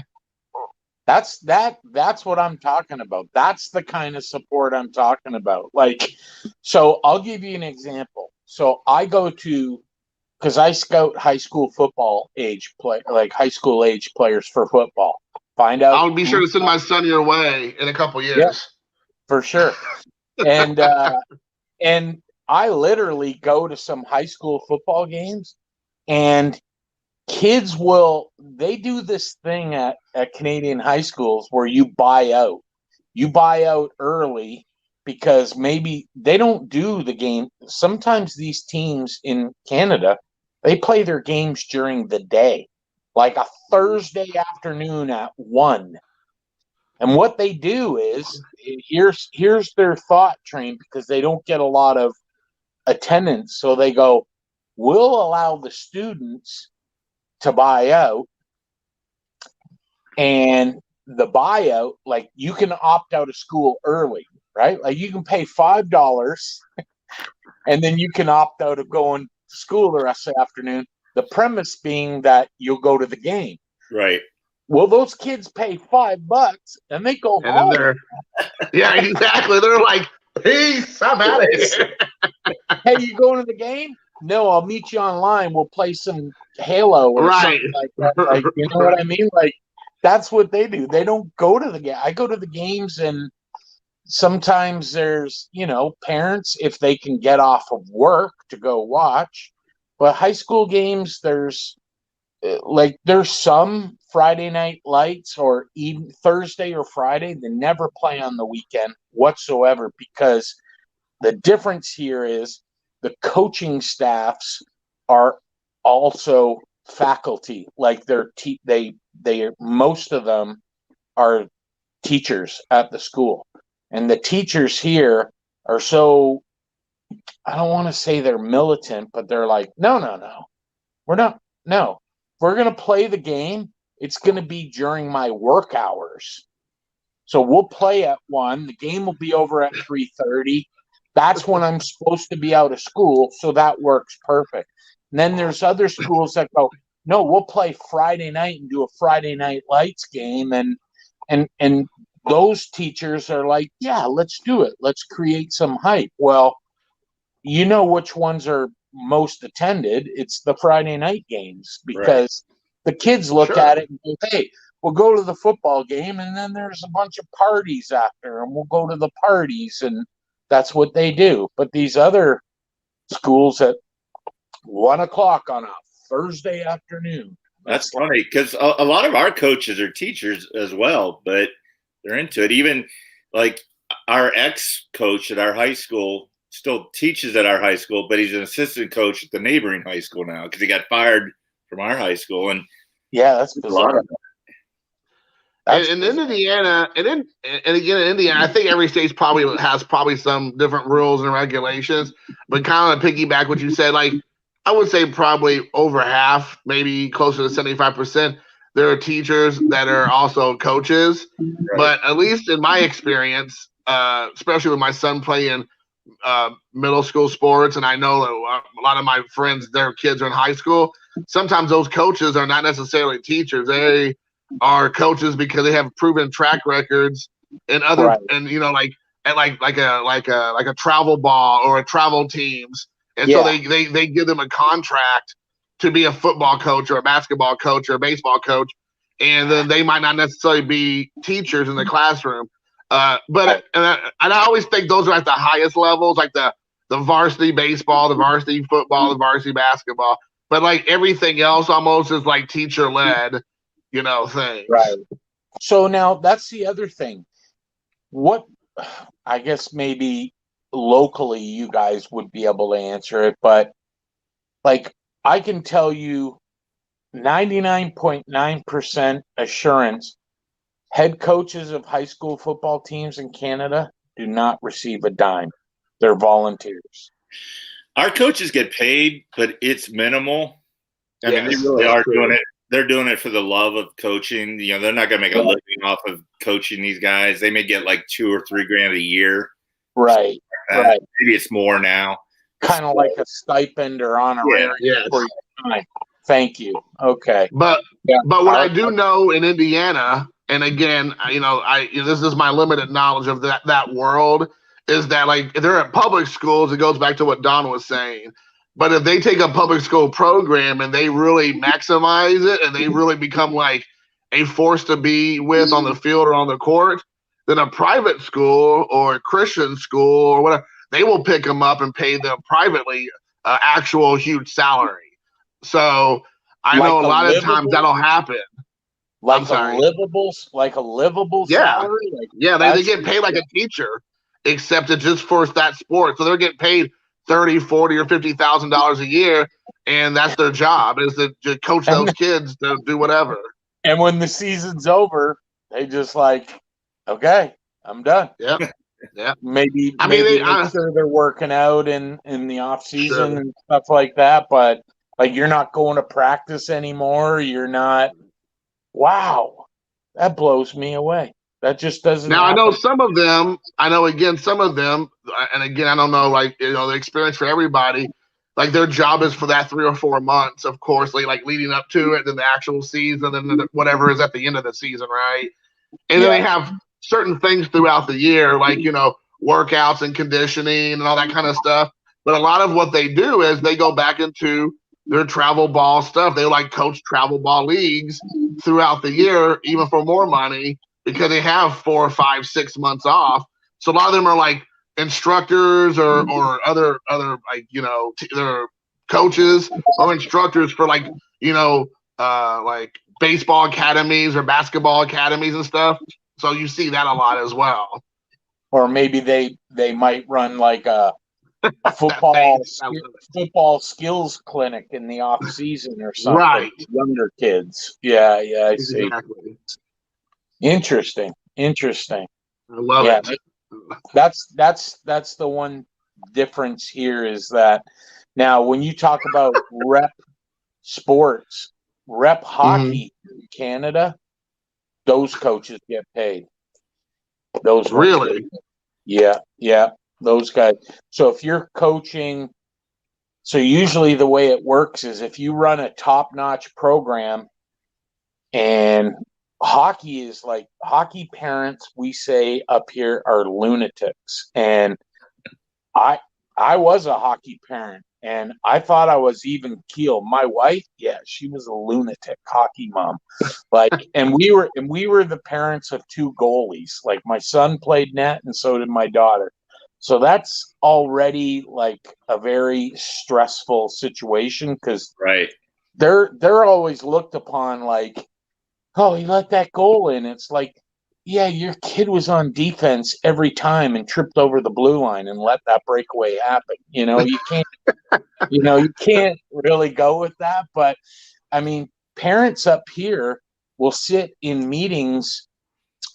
[SPEAKER 3] That's what I'm talking about. That's the kind of support I'm talking about. Like, so I'll give you an example. So I go to, because I scout high school football age high school age players for football. Find out.
[SPEAKER 1] I'll be sure to send my son your way in a couple years.
[SPEAKER 3] Yeah, for sure. And and I literally go to some high school football games, and kids they do this thing at Canadian high schools where you buy out early, because maybe they don't do the game. Sometimes these teams in Canada, they play their games during the day, like a Thursday afternoon at 1. And what they do is, here's their thought train, because they don't get a lot of attendance. So they go, we'll allow the students to buy out, and the buyout, like, you can opt out of school early, right? Like, you can pay $5 and then you can opt out of going to school the rest of the afternoon. The premise being that you'll go to the game.
[SPEAKER 2] Right.
[SPEAKER 3] Well, those kids pay $5 and they go home.
[SPEAKER 1] Yeah, exactly. They're like, peace, I'm out of here.
[SPEAKER 3] Hey, you going to the game? No, I'll meet you online. We'll play some Halo or something like that. Like, you know what I mean? Like, that's what they do. They don't go to the game. I go to the games, and sometimes there's, parents, if they can get off of work, to go watch. But high school games, there's some Friday night lights, or even Thursday or Friday. They never play on the weekend whatsoever, because the difference here is the coaching staffs are also faculty. Like, most of them are teachers at the school, and the teachers here are so, I don't want to say they're militant, but they're like, no, we're not. No, we're going to play the game, it's going to be during my work hours. So we'll play at 1. The game will be over at 3:30. That's when I'm supposed to be out of school. So that works perfect. And then there's other schools that go, no, we'll play Friday night and do a Friday Night Lights game. And those teachers are like, yeah, let's do it. Let's create some hype. Well, you know which ones are most attended. It's the Friday night games because the kids look at it and go, hey, we'll go to the football game, and then there's a bunch of parties after, and we'll go to the parties, and that's what they do. But these other schools at 1 o'clock on a Thursday afternoon.
[SPEAKER 2] That's funny because a lot of our coaches are teachers as well, but they're into it. Even like our ex-coach at our high school still teaches at our high school, but he's an assistant coach at the neighboring high school now because he got fired from our high school. And
[SPEAKER 3] yeah, that's bizarre.
[SPEAKER 1] And in Indiana, and again in Indiana, I think every state has some different rules and regulations. But kind of to piggyback what you said, like I would say probably over half, maybe closer to 75%, there are teachers that are also coaches. Right. But at least in my experience, especially with my son playing middle school sports, and I know a lot of my friends, their kids are in high school. Sometimes those coaches are not necessarily teachers. They are coaches because they have proven track records and other, and you know, like a travel ball or a travel teams, and so they give them a contract to be a football coach or a basketball coach or a baseball coach, and then they might not necessarily be teachers in the classroom. But I always think those are at the highest levels, like the varsity baseball, the varsity football, the varsity basketball. But like everything else almost is like teacher led, you know, things.
[SPEAKER 3] Right. So now that's the other thing. What I guess maybe locally you guys would be able to answer it, but like I can tell you 99.9% assurance head coaches of high school football teams in Canada do not receive a dime. They're volunteers.
[SPEAKER 2] Our coaches get paid, but it's minimal. I mean, they really are doing it. They're doing it for the love of coaching. You know, they're not going to make a living off of coaching these guys. They may get like $2 or $3 grand a year.
[SPEAKER 3] Right. Right.
[SPEAKER 2] Maybe it's more now.
[SPEAKER 3] Kind of like a stipend or honorarium for your time. Thank you. Okay.
[SPEAKER 1] But what I do know in Indiana, and again, you know, this is my limited knowledge of that world, is that like if they're at public schools, it goes back to what Don was saying. But if they take a public school program and they really maximize it and they really become like a force to be with on the field or on the court, then a private school or a Christian school or whatever, they will pick them up and pay them privately actual huge salary. So I know a lot of times that'll happen.
[SPEAKER 3] Like a livable salary?
[SPEAKER 1] They get paid like a teacher, except it's just for that sport. So they're getting paid $30,000, $40,000 or $50,000 a year, and that's their job, is to coach those kids to do whatever.
[SPEAKER 3] And when the season's over, they just like, okay, I'm done.
[SPEAKER 1] Yeah. Yeah.
[SPEAKER 3] Maybe make sure they're working out in the off season and stuff like that, but like you're not going to practice anymore. You're not. Wow, that blows me away. That just doesn't.
[SPEAKER 1] Now happen. I know some of them, and again, I don't know, like, you know, the experience for everybody, like their job is for that 3 or 4 months, of course, like leading up to it, then the actual season, and then whatever is at the end of the season, right? And then they have certain things throughout the year, like, you know, workouts and conditioning and all that kind of stuff. But a lot of what they do is they go back into their travel ball stuff. They like coach travel ball leagues throughout the year, even for more money, because they have 4, 5, 6 months off. So a lot of them are like instructors or other like, you know, they're coaches or instructors for like, you know, like baseball academies or basketball academies and stuff. So you see that a lot as well.
[SPEAKER 3] Or maybe they might run like a football skills clinic in the off season or something.
[SPEAKER 1] Right.
[SPEAKER 3] Younger kids. Yeah, I see. Exactly. Interesting. I
[SPEAKER 1] love it.
[SPEAKER 3] That's the one difference here is that now when you talk about rep sports, rep hockey in Canada, those coaches get paid. Those ones
[SPEAKER 1] Really?
[SPEAKER 3] yeah, those guys. So if you're coaching, so usually the way it works is if you run a top-notch program, and hockey is like, hockey parents, we say up here, are lunatics. And I was a hockey parent, and I thought I was even keel. My wife, yeah, she was a lunatic hockey mom. Like, and we were the parents of two goalies. Like, my son played net, and so did my daughter. So that's already like a very stressful situation, because
[SPEAKER 2] Right.
[SPEAKER 3] they're always looked upon like, oh, he let that goal in. It's like, yeah, your kid was on defense every time and tripped over the blue line and let that breakaway happen. You can't really go with that. But I mean, parents up here will sit in meetings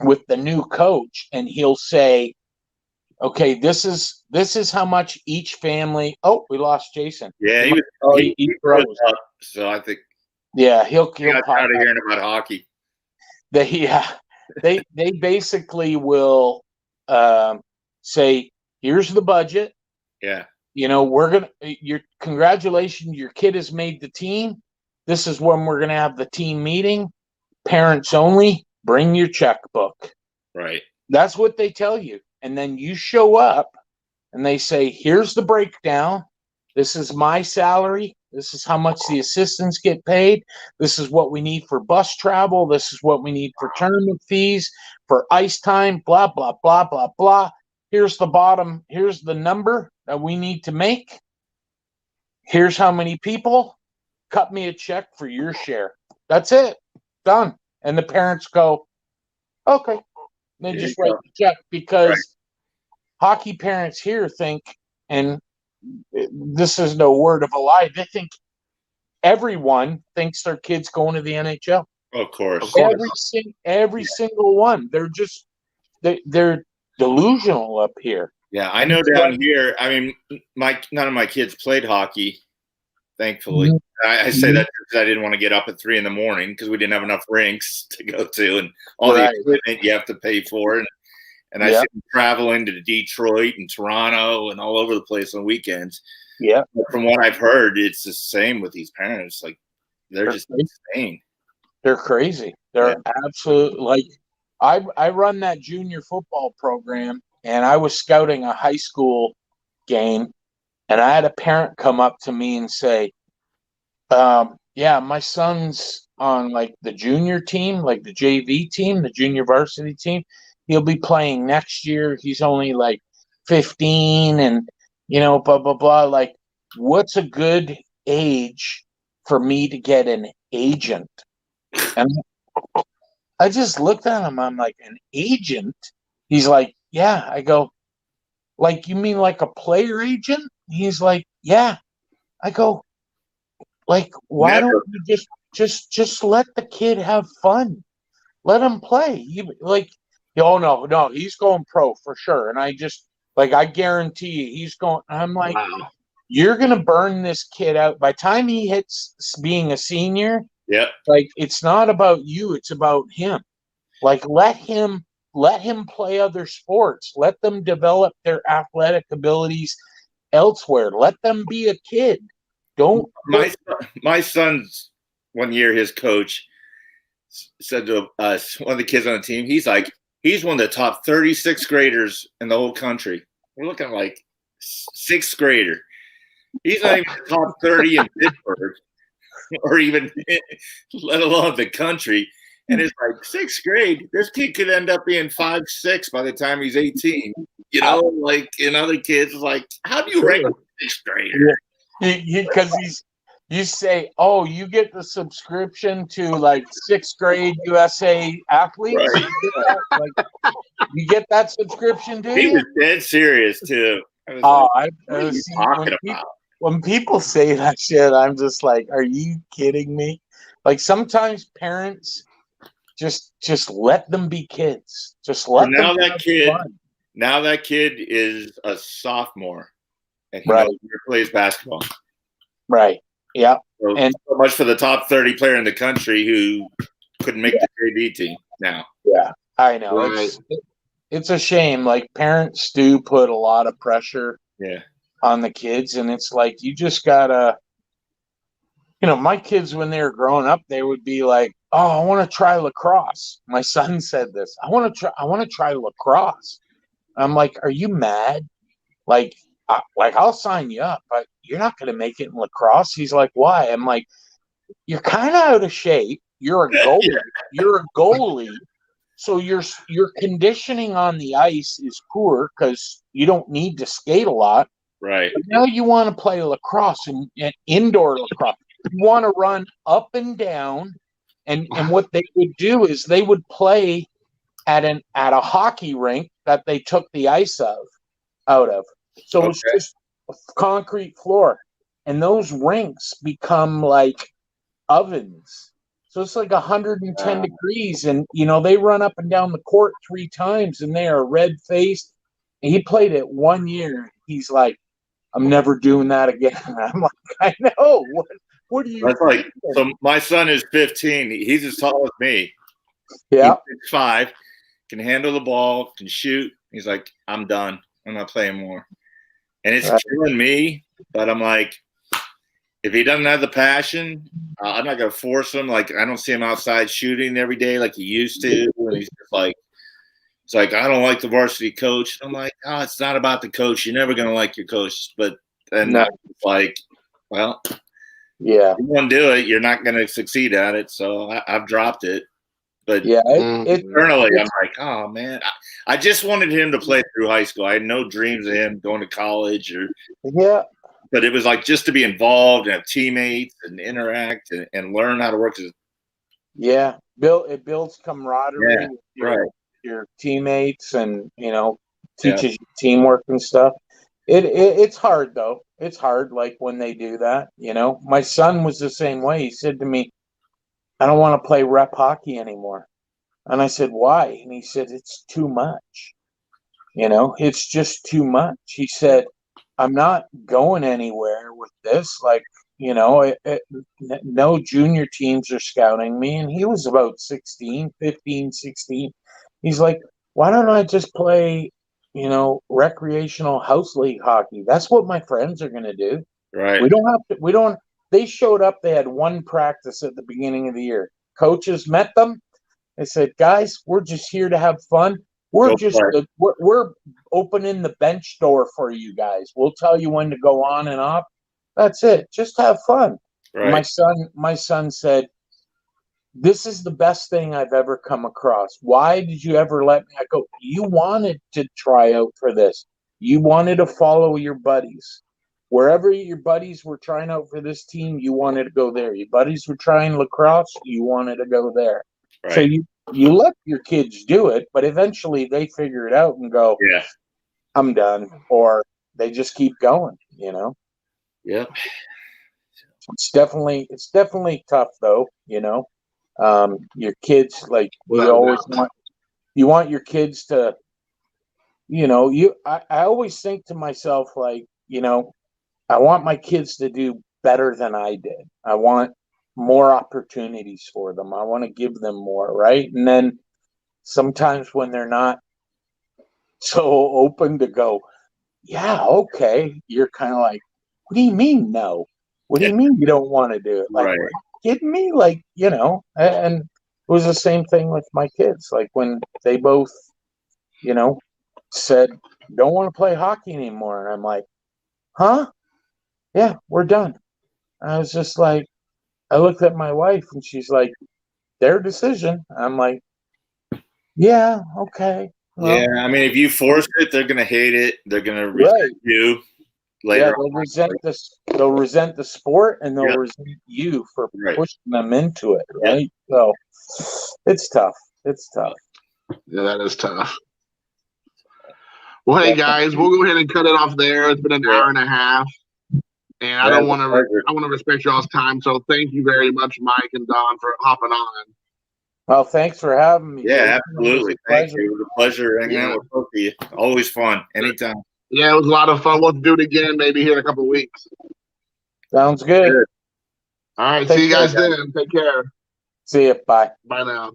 [SPEAKER 3] with the new coach, and he'll say, okay, this is how much each family. Oh, we lost Jason.
[SPEAKER 2] Yeah, he
[SPEAKER 3] froze.
[SPEAKER 2] up, so I think
[SPEAKER 3] Yeah, he'll
[SPEAKER 2] got
[SPEAKER 3] pop
[SPEAKER 2] tired of
[SPEAKER 3] up.
[SPEAKER 2] hearing about hockey.
[SPEAKER 3] They basically will say, here's the budget.
[SPEAKER 2] Yeah.
[SPEAKER 3] Congratulations, your kid has made the team. This is when we're gonna have the team meeting. Parents only, bring your checkbook.
[SPEAKER 2] Right.
[SPEAKER 3] That's what they tell you. And then you show up and they say, here's the breakdown. This is my salary. This is how much the assistants get paid. This is what we need for bus travel. This is what we need for tournament fees, for ice time, blah, blah, blah, blah, blah. Here's the bottom. Here's the number that we need to make. Here's how many people. Cut me a check for your share. That's it. Done. And the parents go, okay. They
[SPEAKER 2] There
[SPEAKER 3] just
[SPEAKER 2] you
[SPEAKER 3] write
[SPEAKER 2] go.
[SPEAKER 3] the check, because
[SPEAKER 2] Right.
[SPEAKER 3] hockey parents here think, and this is no word of a lie, they think everyone thinks their kid's going to the NHL.
[SPEAKER 2] Of course.
[SPEAKER 1] Of course.
[SPEAKER 3] Every single one. They're delusional up here.
[SPEAKER 2] Yeah, I know down here. I mean, none of my kids played hockey, thankfully. I say that because I didn't want to get up at 3 a.m. because we didn't have enough rinks to go to, and all
[SPEAKER 3] Right.
[SPEAKER 2] the equipment you have to pay for. And I see them traveling to Detroit and Toronto and all over the place on weekends.
[SPEAKER 3] Yeah.
[SPEAKER 2] But from what I've heard, it's the same with these parents. Like, they're just insane.
[SPEAKER 3] They're crazy. They're absolute. Like, I run that junior football program, and I was scouting a high school game, and I had a parent come up to me and say, yeah, my son's on like the junior team, like the JV team, the junior varsity team. He'll be playing next year. He's only like 15, and blah blah blah. Like, what's a good age for me to get an agent? And I just looked at him. I'm like, an agent? He's like, yeah. I go, like, you mean like a player agent? He's like, yeah. I go, like, why don't you just let the kid have fun? Let him play. Oh no, he's going pro for sure. And I guarantee you, he's going. I'm like,
[SPEAKER 1] Wow.
[SPEAKER 3] you're gonna burn this kid out by the time he hits being a senior.
[SPEAKER 2] Yep.
[SPEAKER 3] Like, it's not about you, it's about him. Like, let him play other sports. Let them develop their athletic abilities elsewhere. Let them be a kid. Don't.
[SPEAKER 2] My son's one year, his coach said to us, one of the kids on the team, he's one of the top 36 graders in the whole country. We're looking like sixth grader. He's not even the top 30 in Pittsburgh, or even, let alone the country. And it's like, sixth grade, this kid could end up being 5'6" by the time he's 18. Like, in other kids, like, how do you rank a sixth grader?
[SPEAKER 3] Because you say, oh, you get the subscription to like sixth grade USA athletes.
[SPEAKER 2] Right.
[SPEAKER 3] You get that subscription, do
[SPEAKER 2] He
[SPEAKER 3] you?
[SPEAKER 2] was dead serious too. What are you talking about?
[SPEAKER 3] When people say that shit, I'm just like, are you kidding me? Like, sometimes parents just let them be kids. Just let them.
[SPEAKER 2] Now that kid is a sophomore, and he
[SPEAKER 3] right.
[SPEAKER 2] plays basketball.
[SPEAKER 3] Right. Yeah.
[SPEAKER 2] So,
[SPEAKER 3] And
[SPEAKER 2] so much for the top 30 player in the country who couldn't make the JV team now.
[SPEAKER 3] yeah, I know.
[SPEAKER 1] Right.
[SPEAKER 3] It's a shame. Like parents do put a lot of pressure
[SPEAKER 2] Yeah.
[SPEAKER 3] on the kids, and it's like you just gotta, my kids when they were growing up, they would be like, "Oh, I want to try lacrosse." My son said this. I want to try lacrosse. I'm like, "Are you mad? Like, I'll sign you up, but you're not going to make it in lacrosse." He's like, "Why?" I'm like, "You're kind of out of shape. You're a goalie.
[SPEAKER 2] Yeah.
[SPEAKER 3] You're a goalie, so your conditioning on the ice is poor because you don't need to skate a lot.
[SPEAKER 2] Right.
[SPEAKER 3] But now you want to play lacrosse and indoor lacrosse. You want to run up and down, and what they would do is they would play at a hockey rink that they took the ice out of. So it was
[SPEAKER 2] Okay.
[SPEAKER 3] just a concrete floor, and those rinks become like ovens. So it's like 110 degrees, and they run up and down the court 3 times, and they are red faced. And he played it 1 year. He's like, "I'm never doing that again." I'm like, "I know. What do you?"
[SPEAKER 2] That's like, so my son is 15. He's as tall as me.
[SPEAKER 3] Yeah.
[SPEAKER 2] He's 6'5", can handle the ball, can shoot. He's like, "I'm done. I'm not playing more." And it's killing me, but I'm like, if he doesn't have the passion, I'm not going to force him. Like, I don't see him outside shooting every day like he used to. And he's just like, it's like, "I don't like the varsity coach." I'm like, "Oh, it's not about the coach. You're never going to like your coach." But then
[SPEAKER 3] No.
[SPEAKER 2] it's like, well,
[SPEAKER 3] Yeah.
[SPEAKER 2] if you want to do it, you're not going to succeed at it. So I've dropped it. But
[SPEAKER 3] Yeah.
[SPEAKER 2] internally, I'm like, oh, man. I just wanted him to play through high school. I had no dreams of him going to college
[SPEAKER 3] Yeah.
[SPEAKER 2] but it was like just to be involved and have teammates and interact and learn how to work.
[SPEAKER 3] Yeah. It builds camaraderie with your teammates, and teaches you teamwork and stuff. It's hard though. It's hard, like when they do that. My son was the same way. He said to me, "I don't want to play rep hockey anymore." And I said, "Why?" And he said, "It's too much. It's just too much." He said, "I'm not going anywhere with this. Like, no junior teams are scouting me." And he was about 15, 16. He's like, "Why don't I just play, recreational house league hockey? That's what my friends are going to do.
[SPEAKER 2] Right.
[SPEAKER 3] They showed up, they had one practice at the beginning of the year. Coaches met them. They said, "Guys, we're just here to have fun. We're opening the bench door for you guys. We'll tell you when to go on and off. That's it. Just have fun."
[SPEAKER 2] Right.
[SPEAKER 3] My son said, "This is the best thing I've ever come across. Why did you ever let me?" I go, "You wanted to try out for this. You wanted to follow your buddies. Wherever your buddies were trying out for this team, you wanted to go there. Your buddies were trying lacrosse, you wanted to go there."
[SPEAKER 2] Right.
[SPEAKER 3] So you let your kids do it, but eventually they figure it out and go,
[SPEAKER 2] yeah,
[SPEAKER 3] "I'm done," or they just keep going.
[SPEAKER 2] Yep.
[SPEAKER 3] It's definitely tough though. Your kids, like, you want your kids to, I always think to myself, like, I want my kids to do better than I did. I want more opportunities for them. I want to give them more, right? And then sometimes when they're not so open to go, "Yeah, okay," you're kind of like, "What do you mean no? What do you mean you don't want to do it?" Like,
[SPEAKER 2] Right.
[SPEAKER 3] "Are you kidding me?" Like, and it was the same thing with my kids. Like when they both, said, "Don't want to play hockey anymore." And I'm like, "Huh? Yeah, we're done." I was just like, I looked at my wife and she's like, "Their decision." I'm like, "Yeah, okay." Well,
[SPEAKER 2] Yeah, I mean, if you force it, they're gonna hate it. They're gonna resent you later.
[SPEAKER 3] Yeah, they'll resent the sport, and they'll
[SPEAKER 2] Yep.
[SPEAKER 3] resent you for
[SPEAKER 2] Right.
[SPEAKER 3] pushing them into it, right? So it's tough. It's tough.
[SPEAKER 1] Yeah, that is tough. Well, hey guys, we'll go ahead and cut it off there. It's been an hour and a half, and I want to respect y'all's time. So thank you very much, Mike and Don, for hopping on.
[SPEAKER 3] Well, thanks for having me.
[SPEAKER 2] Yeah,
[SPEAKER 3] Jason.
[SPEAKER 2] absolutely. Thank you. It was a pleasure hanging out with both of you. Always fun. Anytime.
[SPEAKER 1] Yeah, it was a lot of fun. We'll do it again, maybe here in a couple of weeks.
[SPEAKER 3] Sounds good.
[SPEAKER 1] All right.
[SPEAKER 3] Take
[SPEAKER 1] See you guys
[SPEAKER 3] care,
[SPEAKER 1] then. Take care.
[SPEAKER 3] See you. Bye.
[SPEAKER 1] Bye now.